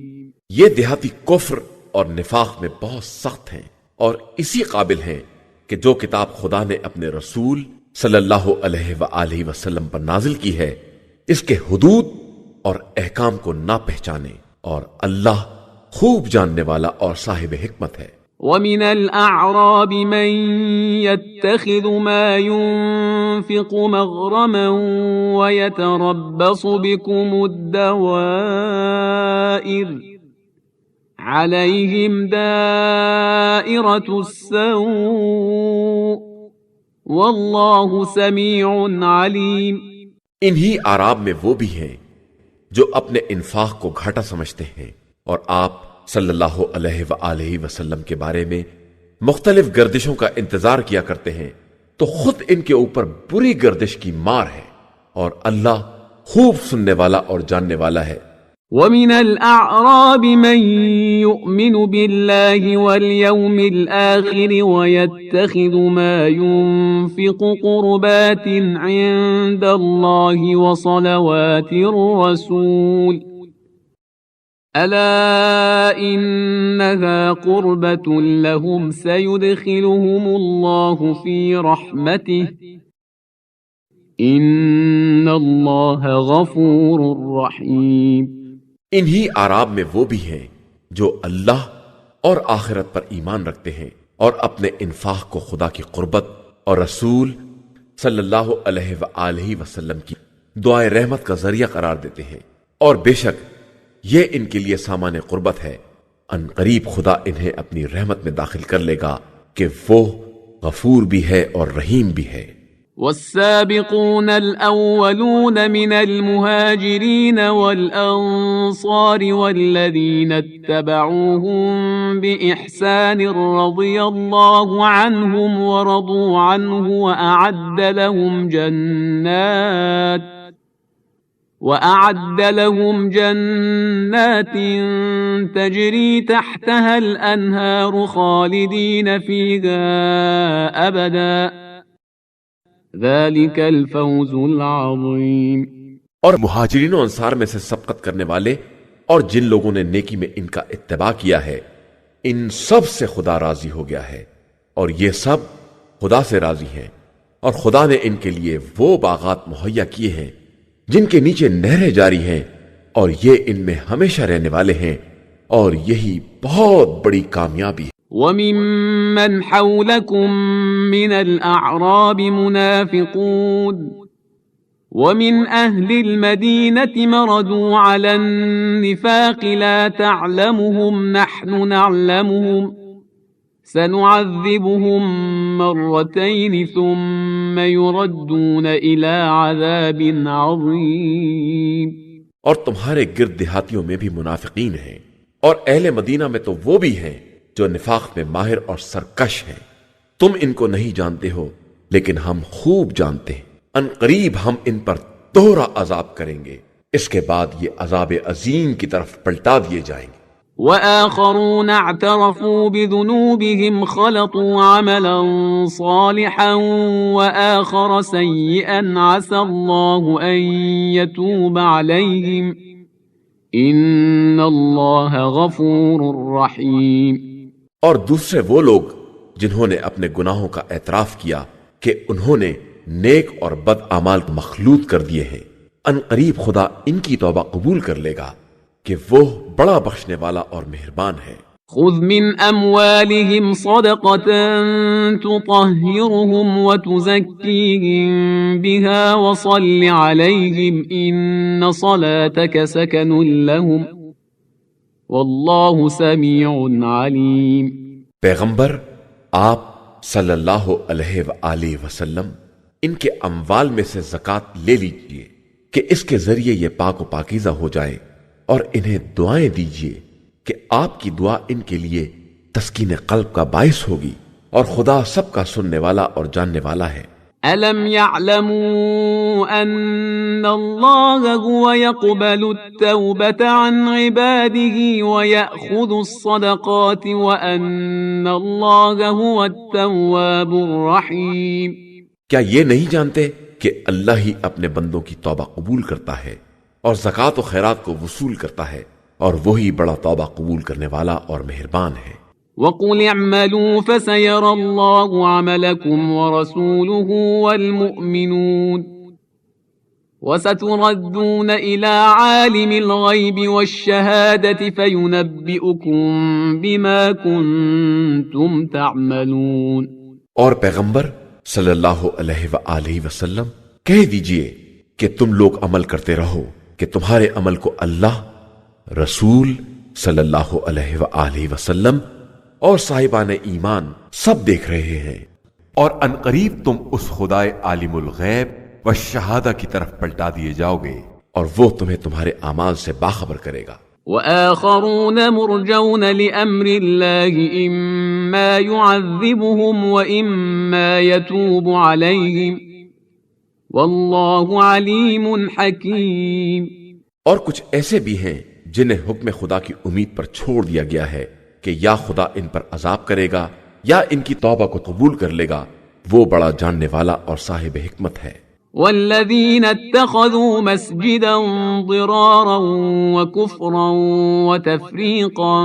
یہ دیہاتی کفر اور نفاق میں بہت سخت ہیں اور اسی قابل ہیں کہ جو کتاب خدا نے اپنے رسول صلی اللہ علیہ وآلہ وسلم پر نازل کی ہے اس کے حدود اور احکام کو نہ پہچانے، اور اللہ خوب جاننے والا اور صاحب حکمت ہے۔ وَمِنَ الْأَعْرَابِ مَن يَتَّخِذُ مَا يُنفِقُ مَغْرَمًا وَيَتَرَبَّصُ بِكُمُ الدَّوَائِرَ عَلَيْهِمْ دَائِرَةُ السَّوْءِ وَاللَّهُ سَمِيعٌ عَلِيمٌ۔ انہی اعراب میں وہ بھی ہیں جو اپنے انفاق کو گھاٹا سمجھتے ہیں اور آپ صلی اللہ علیہ وآلہ وسلم کے بارے میں مختلف گردشوں کا انتظار کیا کرتے ہیں، تو خود ان کے اوپر بری گردش کی مار ہے، اور اللہ خوب سننے والا اور جاننے والا ہے۔ وَمِنَ الْأَعْرَابِ مَن يُؤْمِنُ بِاللَّهِ وَالْيَوْمِ الْآخِرِ وَيَتَّخِذُ مَا يُنفِقُ قُرُبَاتٍ عِندَ اللَّهِ وَصَلَوَاتِ الرَّسُولِ أَلَا إِنَّهَا قُرْبَةٌ لَهُمْ سَيُدْخِلُهُمُ اللَّهُ فِي رَحْمَتِهِ إِنَّ اللَّهَ غَفُورٌ رَحِيمٌ۔ انہی اعراب میں وہ بھی ہیں جو اللہ اور آخرت پر ایمان رکھتے ہیں اور اپنے انفاق کو خدا کی قربت اور رسول صلی اللہ علیہ وآلہ وسلم کی دعائے رحمت کا ذریعہ قرار دیتے ہیں، اور بے شک یہ ان کے لیے سامان قربت ہے۔ ان قریب خدا انہیں اپنی رحمت میں داخل کر لے گا کہ وہ غفور بھی ہے اور رحیم بھی ہے۔ والسابقون الأولون من المهاجرين والأنصار والذين اتبعوهم بإحسان رضي الله عنهم ورضوا عنه وأعد لهم جنات تجري تحتها الأنهار خالدين فيها أبدا ذلك الفوز العظیم۔ اور مہاجرین و انصار میں سے سبقت کرنے والے اور جن لوگوں نے نیکی میں ان کا اتباع کیا ہے ان سب سے خدا راضی ہو گیا ہے، اور یہ سب خدا سے راضی ہیں، اور خدا نے ان کے لیے وہ باغات مہیا کیے ہیں جن کے نیچے نہریں جاری ہیں، اور یہ ان میں ہمیشہ رہنے والے ہیں، اور یہی بہت بڑی کامیابی ہے۔ وَمِمَّنْ حَوْلَكُمْ مِنَ الْأَعْرَابِ مُنَافِقُونَ وَمِنْ أَهْلِ الْمَدِينَةِ مَرَدُوا عَلَى النِّفَاقِ لَا تَعْلَمُهُمْ نَحْنُ نَعْلَمُهُمْ سَنُعَذِّبُهُمْ مَرَّتَيْنِ ثُمَّ يُرَدُّونَ إِلَى عَذَابٍ عَظِيمٍ۔ اور تمہارے گرد دیہاتیوں میں بھی منافقین ہیں، اور اہل مدینہ میں تو وہ بھی ہیں جو نفاق میں ماہر اور سرکش ہیں۔ تم ان کو نہیں جانتے ہو لیکن ہم خوب جانتے ہیں، ان قریب ہم ان پر دوہرا عذاب کریں گے، اس کے بعد یہ عذاب عظیم کی طرف پلٹا دیے جائیں گے۔ وآخرون اعترفوا بذنوبهم خلطوا عملا صالحا وآخر سيئا عسى الله أن يتوب عليهم إن الله غفور رحيم۔ اور دوسرے وہ لوگ جنہوں نے اپنے گناہوں کا اعتراف کیا کہ انہوں نے نیک اور بد اعمال مخلوط کر دیے ہیں، ان قریب خدا ان کی توبہ قبول کر لے گا کہ وہ بڑا بخشنے والا اور مہربان ہے۔ خذ من اموالهم صدقة تطهرهم وتزكيهم بها وصل عليهم ان صلاتك سكن لهم واللہ سمیع علیم۔ پیغمبر آپ صلی اللہ علیہ وآلہ وسلم ان کے اموال میں سے زکوٰۃ لے لیجئے کہ اس کے ذریعے یہ پاک و پاکیزہ ہو جائے، اور انہیں دعائیں دیجئے کہ آپ کی دعا ان کے لیے تسکین قلب کا باعث ہوگی، اور خدا سب کا سننے والا اور جاننے والا ہے۔ ألم يعلموا أن الله هو يقبل التوبة عن عباده ويأخذ الصدقات وأن الله هو التواب الرحيم؟ کیا یہ نہیں جانتے کہ اللہ ہی اپنے بندوں کی توبہ قبول کرتا ہے اور زکوٰۃ و خیرات کو وصول کرتا ہے، اور وہی بڑا توبہ قبول کرنے والا اور مہربان ہے۔ وَقُلِ اعْمَلُوا فَسَيَرَى اللَّهُ عَمَلَكُمْ وَرَسُولُهُ وَالْمُؤْمِنُونَ وَسَتُرَدُّونَ إِلَى عَالِمِ الْغَيْبِ وَالشَّهَادَةِ فَيُنَبِّئُكُم بِمَا كُنتُمْ تَعْمَلُونَ۔ اور پیغمبر صلی اللہ علیہ وآلہ وسلم کہہ دیجئے کہ تم لوگ عمل کرتے رہو کہ تمہارے عمل کو اللہ، رسول صلی اللہ علیہ وآلہ وسلم اور صاحبان ایمان سب دیکھ رہے ہیں، اور عنقریب تم اس خدائے عالم الغیب والشہادہ کی طرف پلٹا دیے جاؤ گے، اور وہ تمہیں تمہارے اعمال سے باخبر کرے گا۔ وآخرون مرجون لأمر الله إما يعذبهم وإما يتوب عليهم والله عليم حكيم۔ اور کچھ ایسے بھی ہیں جنہیں حکم خدا کی امید پر چھوڑ دیا گیا ہے کہ یا خدا ان پر عذاب کرے گا یا ان کی توبہ کو قبول کر لے گا، وہ بڑا جاننے والا اور صاحب حکمت ہے۔ والذين اتخذوا مسجدا ضرارا وكفرا وتفريقا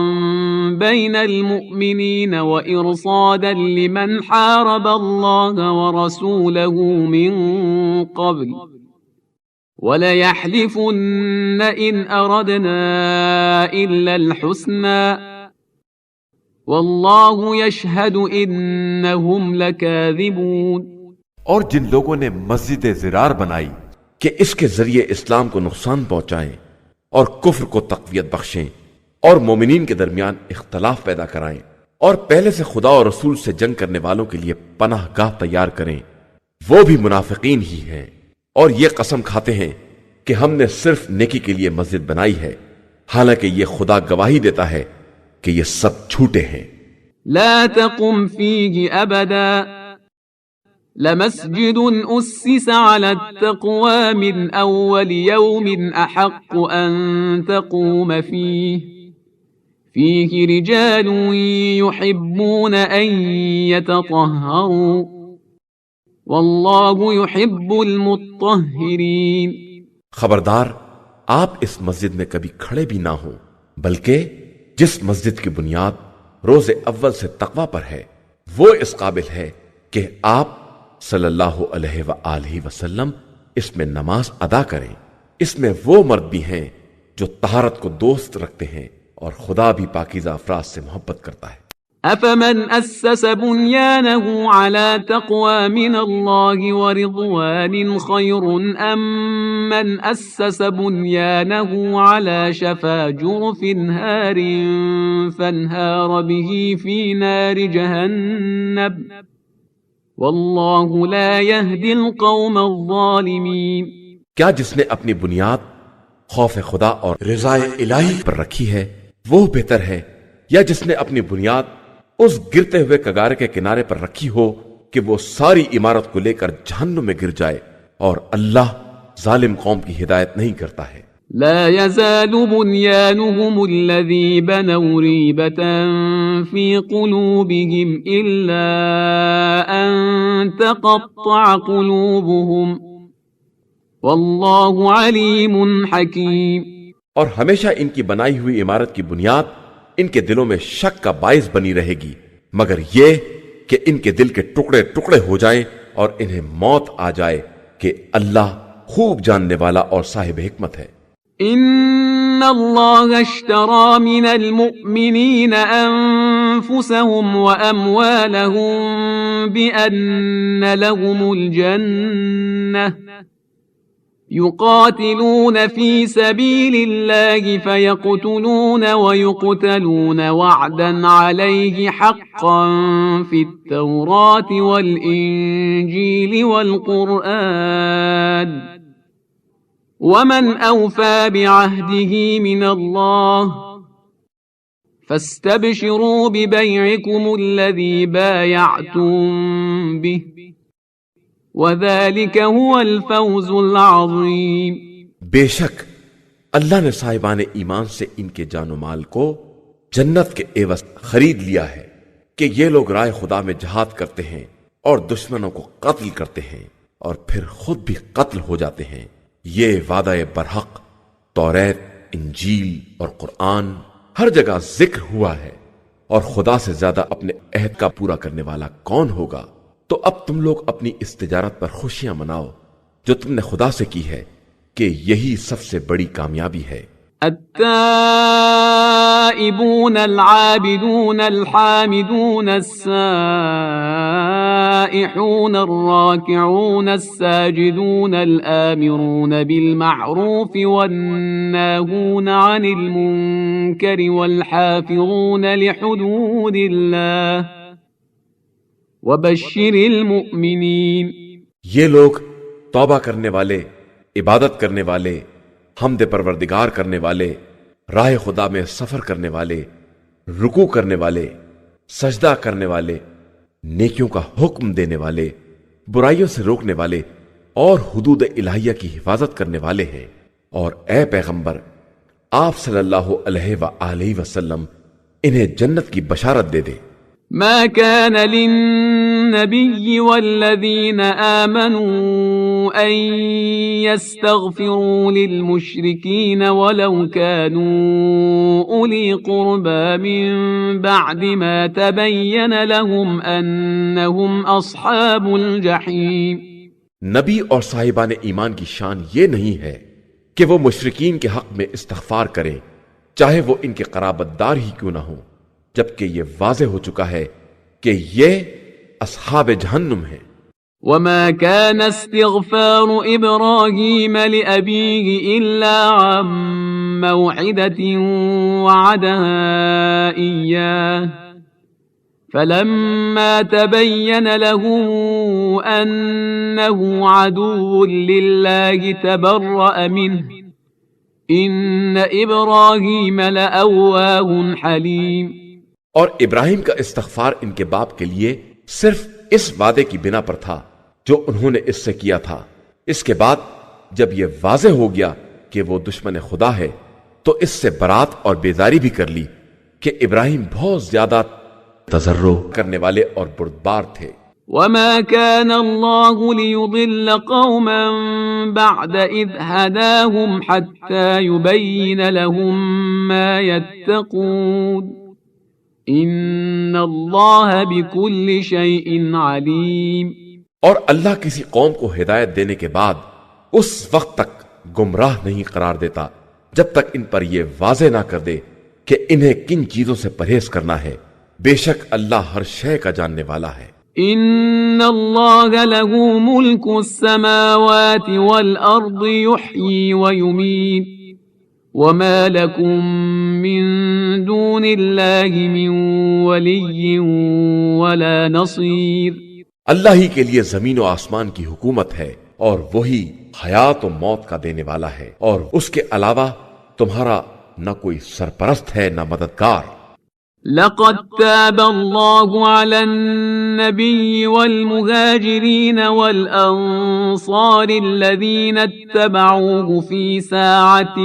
بين المؤمنين وإرصادا لمن حارب الله ورسوله من قبل وَلَيَحْلِفُنَّ إِنْ أَرَدْنَا إِلَّا الْحُسْنَى وَاللَّهُ يَشْهَدُ إِنَّهُمْ لَكَاذِبُونَ۔ اور جن لوگوں نے مسجد زرار بنائی کہ اس کے ذریعے اسلام کو نقصان پہنچائیں اور کفر کو تقویت بخشیں اور مومنین کے درمیان اختلاف پیدا کرائیں، اور پہلے سے خدا اور رسول سے جنگ کرنے والوں کے لیے پناہ گاہ تیار کریں، وہ بھی منافقین ہی ہیں، اور یہ قسم کھاتے ہیں کہ ہم نے صرف نیکی کے لیے مسجد بنائی ہے، حالانکہ یہ خدا گواہی دیتا ہے کہ یہ سب جھوٹے ہیں۔ لا تقم فيه أبدا لمسجد أسس على التقوى من أول يوم أحق أن تقوم فيه رجال يحبون أن يتطهروا والله يحب المطهرين۔ خبردار، آپ اس مسجد میں کبھی کھڑے بھی نہ ہوں، بلکہ جس مسجد کی بنیاد روز اول سے تقوی پر ہے، وہ اس قابل ہے کہ آپ صلی اللہ علیہ وآلہ وسلم اس میں نماز ادا کریں۔ اس میں وہ مرد بھی ہیں جو طہارت کو دوست رکھتے ہیں، اور خدا بھی پاکیزہ افراد سے محبت کرتا ہے۔ أفمن أسس بنيانه على تقوى من الله ورضوان خير أم من أسس بنيانه على شفا جرف هار فانهار به في نار جهنم والله لا يهدي القوم الظالمين۔ کیا جس نے اپنی بنیاد خوف خدا اور رضا الہی پر رکھی ہے وہ بہتر ہے، یا جس نے اپنی بنیاد اس گرتے ہوئے کگارے کے کنارے پر رکھی ہو کہ وہ ساری عمارت کو لے کر جہنم میں گر جائے، اور اللہ ظالم قوم کی ہدایت نہیں کرتا ہے۔ لا يزال بنيانهم الذي بنوا ريبة في قلوبهم إلا أن تقطع قلوبهم والله عليم حكيم۔ اور ہمیشہ ان کی بنائی ہوئی عمارت کی بنیاد ان کے دلوں میں شک کا باعث بنی رہے گی، مگر یہ کہ ان کے دل کے ٹکڑے ٹکڑے ہو جائیں اور انہیں موت آ جائے کہ اللہ خوب جاننے والا اور صاحب حکمت ہے۔ ان اللہ اشترى من المؤمنین انفسهم واموالهم بان لهم الجنة يقاتلون في سبيل الله فيقتلون ويقتلون وعدا عليه حقا في التوراة والإنجيل والقرآن ومن أوفى بعهده من الله فاستبشروا ببيعكم الذي بايعتم به وذلك هو الفوز العظیم۔ بے شک اللہ نے صاحبان ایمان سے ان کے جان و مال کو جنت کے عوض خرید لیا ہے کہ یہ لوگ رائے خدا میں جہاد کرتے ہیں اور دشمنوں کو قتل کرتے ہیں اور پھر خود بھی قتل ہو جاتے ہیں۔ یہ وعدہ برحق توریت، انجیل اور قرآن ہر جگہ ذکر ہوا ہے، اور خدا سے زیادہ اپنے عہد کا پورا کرنے والا کون ہوگا؟ تو اب تم لوگ اپنی اس تجارت پر خوشیاں مناؤ جو تم نے خدا سے کی ہے کہ یہی سب سے بڑی کامیابی ہے۔ التائبون العابدون الحامدون السائحون الراكعون الساجدون الآمرون بالمعروف والناهون عن المنكر والحافظون لحدود الله وبشر المؤمنین۔ یہ لوگ توبہ کرنے والے، عبادت کرنے والے، حمد پروردگار کرنے والے، راہ خدا میں سفر کرنے والے، رکوع کرنے والے، سجدہ کرنے والے، نیکیوں کا حکم دینے والے، برائیوں سے روکنے والے اور حدود الہیہ کی حفاظت کرنے والے ہیں۔ اور اے پیغمبر، آپ صلی اللہ علیہ وآلہ وسلم انہیں جنت کی بشارت دے دے۔ ما كان للنبي والذين آمنوا أن يستغفروا للمشركين ولو كانوا أولي قربى من بعد ما تبين لهم أنهم أصحاب الجحيم۔ نبی اور صاحبان ایمان کی شان یہ نہیں ہے کہ وہ مشرکین کے حق میں استغفار کریں چاہے وہ ان کے قرابت دار ہی کیوں نہ ہوں، جبکہ یہ واضح ہو چکا ہے کہ یہ اصحاب جہنم ہیں۔ وما كان استغفار إبراهيم لأبيه إلا عن موعدة وعدها إياه فلما تبين له أنه عدو لله تبرأ منه إن إبراهيم لأواه حليم۔ اور ابراہیم کا استغفار ان کے باپ کے لیے صرف اس وعدے کی بنا پر تھا جو انہوں نے اس سے کیا تھا۔ اس کے بعد جب یہ واضح ہو گیا کہ وہ دشمن خدا ہے تو اس سے برات اور بیزاری بھی کر لی کہ ابراہیم بہت زیادہ تضرع کرنے والے اور بردبار تھے۔ وما كان الله ليضل قوما بعد إذ هداهم حتى يبين لهم ما يتقون ان اللہ بكل شیء علیم۔ اور اللہ کسی قوم کو ہدایت دینے کے بعد اس وقت تک گمراہ نہیں قرار دیتا جب تک ان پر یہ واضح نہ کر دے کہ انہیں کن چیزوں سے پرہیز کرنا ہے۔ بے شک اللہ ہر شے کا جاننے والا ہے۔ ان اللہ له ملک السماوات والارض یحیی ویمیت وما لكم من دون اللہ من ولی ولا نصیر۔ اللہ ہی کے لیے زمین و آسمان کی حکومت ہے اور وہی حیات و موت کا دینے والا ہے، اور اس کے علاوہ تمہارا نہ کوئی سرپرست ہے نہ مددگار۔ لقد تاب الله على النبي والمهاجرين والأنصار الذين اتبعوه في ساعة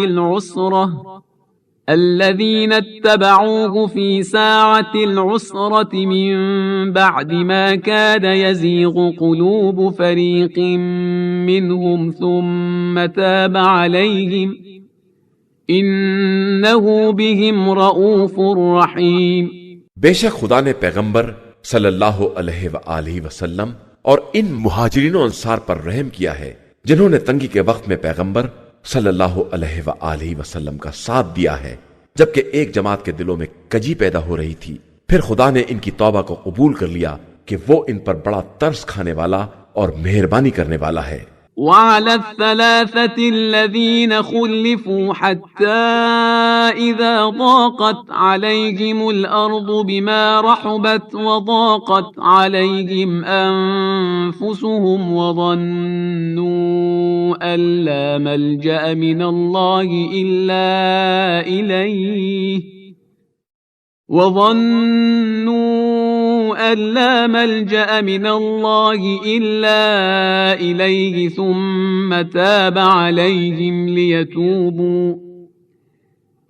العسرة من بعد ما كاد يزيغ قلوب فريق منهم ثم تاب عليهم انہو بہم رؤوف رحیم۔ بے شک خدا نے پیغمبر صلی اللہ علیہ وآلہ وسلم اور ان مہاجرین و انصار پر رحم کیا ہے جنہوں نے تنگی کے وقت میں پیغمبر صلی اللہ علیہ وآلہ وسلم کا ساتھ دیا ہے جبکہ ایک جماعت کے دلوں میں کجی پیدا ہو رہی تھی۔ پھر خدا نے ان کی توبہ کو قبول کر لیا کہ وہ ان پر بڑا ترس کھانے والا اور مہربانی کرنے والا ہے۔ وعلى الثلاثة الذين خلفوا حتى إذا ضاقت عليهم الأرض بما رحبت وضاقت عليهم أنفسهم وظنوا أن لا ملجأ من الله إلا إليه ثم تاب عليهم ليتوبوا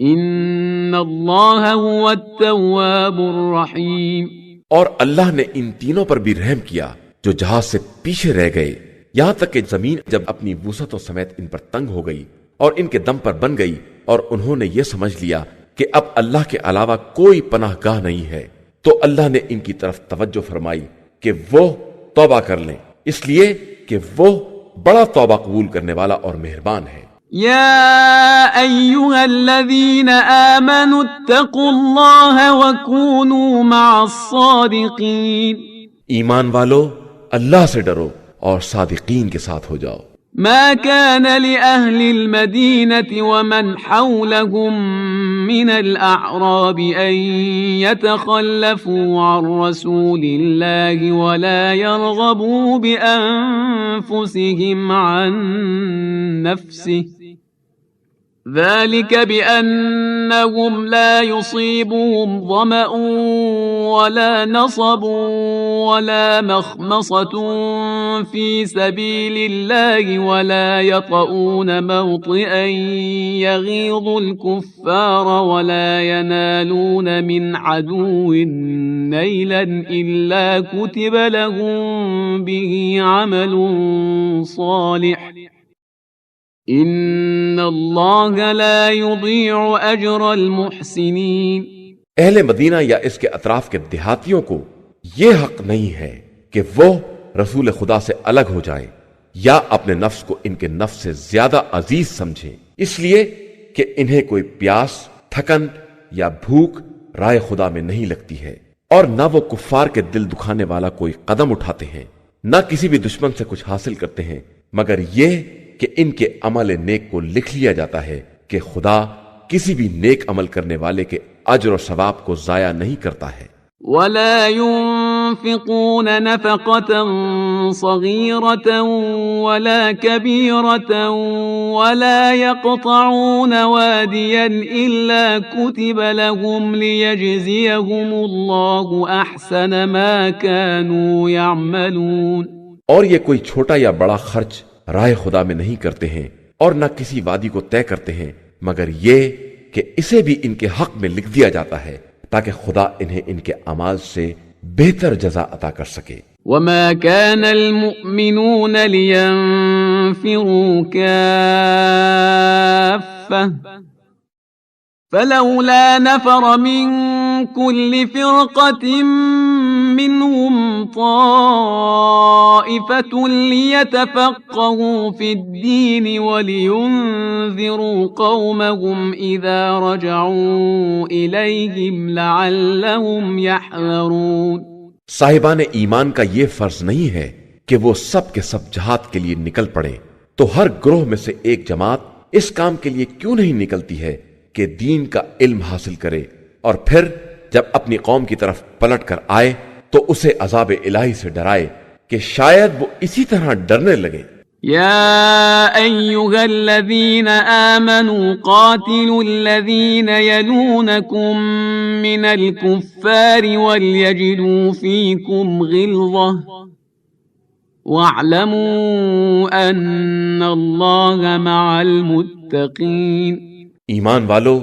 إن الله هو التواب الرحيم۔ اور اللہ نے ان تینوں پر بھی رحم کیا جو جہاز سے پیچھے رہ گئے، یہاں تک کہ زمین جب اپنی وسعتوں سمیت ان پر تنگ ہو گئی اور ان کے دم پر بن گئی، اور انہوں نے یہ سمجھ لیا کہ اب اللہ کے علاوہ کوئی پناہ گاہ نہیں ہے، تو اللہ نے ان کی طرف توجہ فرمائی کہ وہ توبہ کر لیں، اس لیے کہ وہ بڑا توبہ قبول کرنے والا اور مہربان ہے۔ يا أيها الذين آمنوا اتقوا الله وكونوا مع الصادقين۔ ایمان والو، اللہ سے ڈرو اور صادقین کے ساتھ ہو جاؤ۔ ما كان لأهل المدينة ومن حولهم من الأعراب أن يتخلفوا عن رسول الله ولا يرغبوا بأنفسهم عن نفسه، ذلك بأنهم لا يصيبهم ظمأ ولا نصب ولا مخمصة في سبيل الله ولا يطؤون موطئا يغيظ الكفار ولا ينالون من عدو نيلا إلا كتب لهم به عمل صالح ان اللہ لا یضیع اجر المحسنین۔ اہل مدینہ یا اس کے اطراف کے دیہاتیوں کو یہ حق نہیں ہے کہ وہ رسول خدا سے الگ ہو جائیں یا اپنے نفس کو ان کے نفس سے زیادہ عزیز سمجھیں، اس لیے کہ انہیں کوئی پیاس، تھکن یا بھوک رائے خدا میں نہیں لگتی ہے، اور نہ وہ کفار کے دل دکھانے والا کوئی قدم اٹھاتے ہیں، نہ کسی بھی دشمن سے کچھ حاصل کرتے ہیں، مگر یہ کہ ان کے عمل نیک کو لکھ لیا جاتا ہے کہ خدا کسی بھی نیک عمل کرنے والے کے اجر و ثواب کو ضائع نہیں کرتا ہے۔ ولا ينفقون نفقة صغيرة ولا كبيرة ولا يقطعون واديا إلا كتب لهم ليجزيهم الله أحسن ما كانوا يعملون۔ اور یہ کوئی چھوٹا یا بڑا خرچ راہ خدا میں نہیں کرتے ہیں اور نہ کسی وادی کو طے کرتے ہیں، مگر یہ کہ اسے بھی ان کے حق میں لکھ دیا جاتا ہے تاکہ خدا انہیں ان کے اعمال سے بہتر جزا عطا کر سکے۔ وما كان المؤمنون لينفروا كافة فلولا نفر من كل فرقة منهم طائفة ليتفقهوا في الدين ولينذروا قومهم إذا رجعوا إليهم لعلهم يحذرون۔ صاحبان ایمان کا یہ فرض نہیں ہے کہ وہ سب کے سب جہاد کے لیے نکل پڑے، تو ہر گروہ میں سے ایک جماعت اس کام کے لیے کیوں نہیں نکلتی ہے کہ دین کا علم حاصل کرے، اور پھر جب اپنی قوم کی طرف پلٹ کر آئے تو اسے عذاب الہی سے ڈرائے کہ شاید وہ اسی طرح ڈرنے لگے۔ يا أيها الذين آمنوا قاتلوا الذين يلونكم من الكفار وليجدوا فيكم غلظة واعلموا أن الله مع المتقين۔ ایمان والو،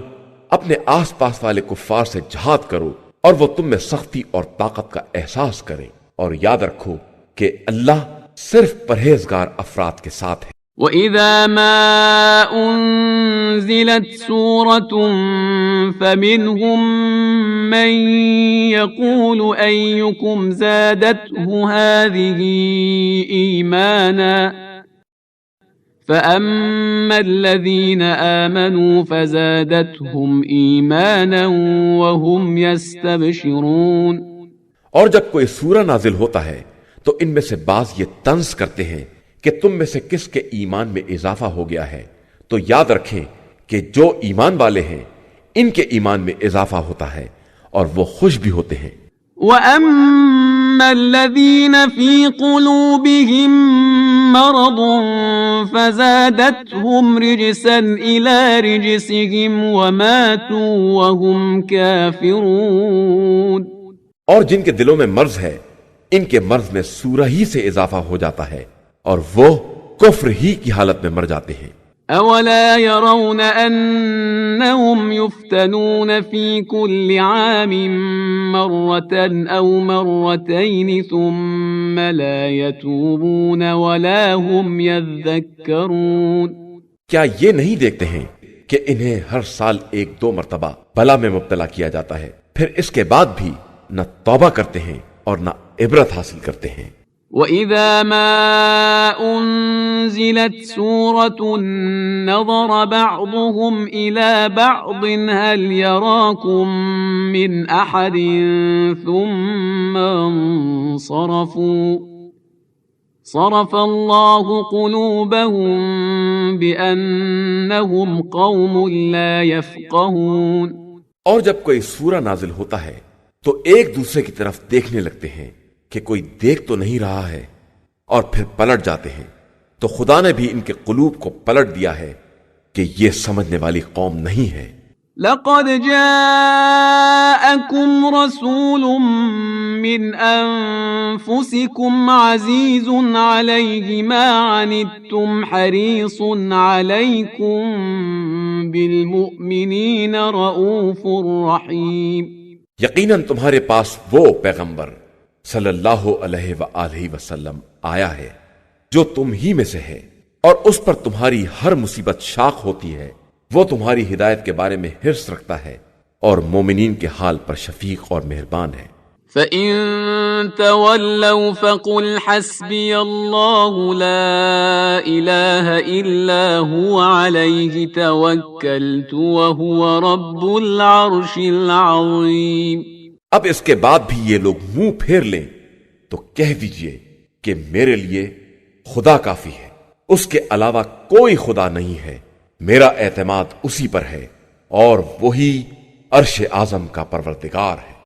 اپنے آس پاس والے کفار سے جہاد کرو اور وہ تم میں سختی اور طاقت کا احساس کریں، اور یاد رکھو کہ اللہ صرف پرہیزگار افراد کے ساتھ ہے۔ وَإِذَا مَا أُنزِلَتْ سُورَةٌ فَمِنْهُمْ مَنْ يَقُولُ أَيُّكُمْ زَادَتْهُ هَذِهِ إِيمَانًا فَأَمَّا الَّذِينَ آمَنُوا فَزَادَتْهُمْ إِيمَانًا وَهُمْ يَسْتَبْشِرُونَ۔ اور جب کوئی سورہ نازل ہوتا ہے تو ان میں سے بعض یہ طنز کرتے ہیں کہ تم میں سے کس کے ایمان میں اضافہ ہو گیا ہے، تو یاد رکھیں کہ جو ایمان والے ہیں ان کے ایمان میں اضافہ ہوتا ہے اور وہ خوش بھی ہوتے ہیں۔ وَأَمَّا الَّذِينَ فِي قُلُوبِهِم مَّرَضٌ فَزَادَتْهُمْ رِجْسًا إِلَى رِجْسِهِمْ وَمَاتُوا وَهُمْ كَافِرُونَ۔ اور جن کے دلوں میں مرض ہے ان کے مرض میں سورہ ہی سے اضافہ ہو جاتا ہے اور وہ کفر ہی کی حالت میں مر جاتے ہیں۔ أَوَلَا يَرَوْنَ أَنَّهُمْ يُفْتَنُونَ فِي كُلِّ عَامٍ مَّرَّةً أَوْ مَرَّتَيْنِ ثُمَّ لَا يَتُوبُونَ وَلَا هُمْ يَذَّكَّرُونَ۔ کیا یہ نہیں دیکھتے ہیں کہ انہیں ہر سال 1-2 مرتبہ بلا میں مبتلا کیا جاتا ہے، پھر اس کے بعد بھی نہ توبہ کرتے ہیں اور نہ عبرت حاصل کرتے ہیں۔ وَإِذَا مَا أُنزِلَتْ سُورَةٌ نَظَرَ بَعْضُهُمْ إِلَى بَعْضٍ هَلْ يَرَاكُمْ مِنْ أَحَدٍ ثُمَّ انصَرَفُوا صَرَفَ اللَّهُ قُلُوبَهُمْ بِأَنَّهُمْ قَوْمٌ لَا يَفْقَهُونَ۔ اور جب کوئی سورہ نازل ہوتا ہے تو ایک دوسرے کی طرف دیکھنے لگتے ہیں کہ کوئی دیکھ تو نہیں رہا ہے، اور پھر پلٹ جاتے ہیں، تو خدا نے بھی ان کے قلوب کو پلٹ دیا ہے کہ یہ سمجھنے والی قوم نہیں ہے۔ لَقَدْ جَاءَكُمْ رَسُولٌ مِّنْ أَنفُسِكُمْ عَزِيزٌ عَلَيْهِ مَا عَنِتُّمْ حَرِيصٌ عَلَيْكُمْ بِالْمُؤْمِنِينَ رَءُوفٌ رَحِيمٌ۔ یقیناً تمہارے پاس وہ پیغمبر صلی اللہ علیہ وآلہ وسلم آیا ہے جو تم ہی میں سے ہے، اور اس پر تمہاری ہر مصیبت شاق ہوتی ہے۔ وہ تمہاری ہدایت کے بارے میں حرص رکھتا ہے اور مومنین کے حال پر شفیق اور مہربان ہے۔ فَإِن تَوَلَّوْا فَقُلْ حَسْبِيَ اللَّهُ لَا إِلَٰهَ إِلَّا هُوَ عَلَيْهِ تَوَكَّلْتُ وَهُوَ رَبُّ الْعَرْشِ الْعَظِيمِ۔ اب اس کے بعد بھی یہ لوگ منہ پھیر لیں تو کہہ دیجئے کہ میرے لیے خدا کافی ہے، اس کے علاوہ کوئی خدا نہیں ہے، میرا اعتماد اسی پر ہے اور وہی عرش اعظم کا پروردگار ہے۔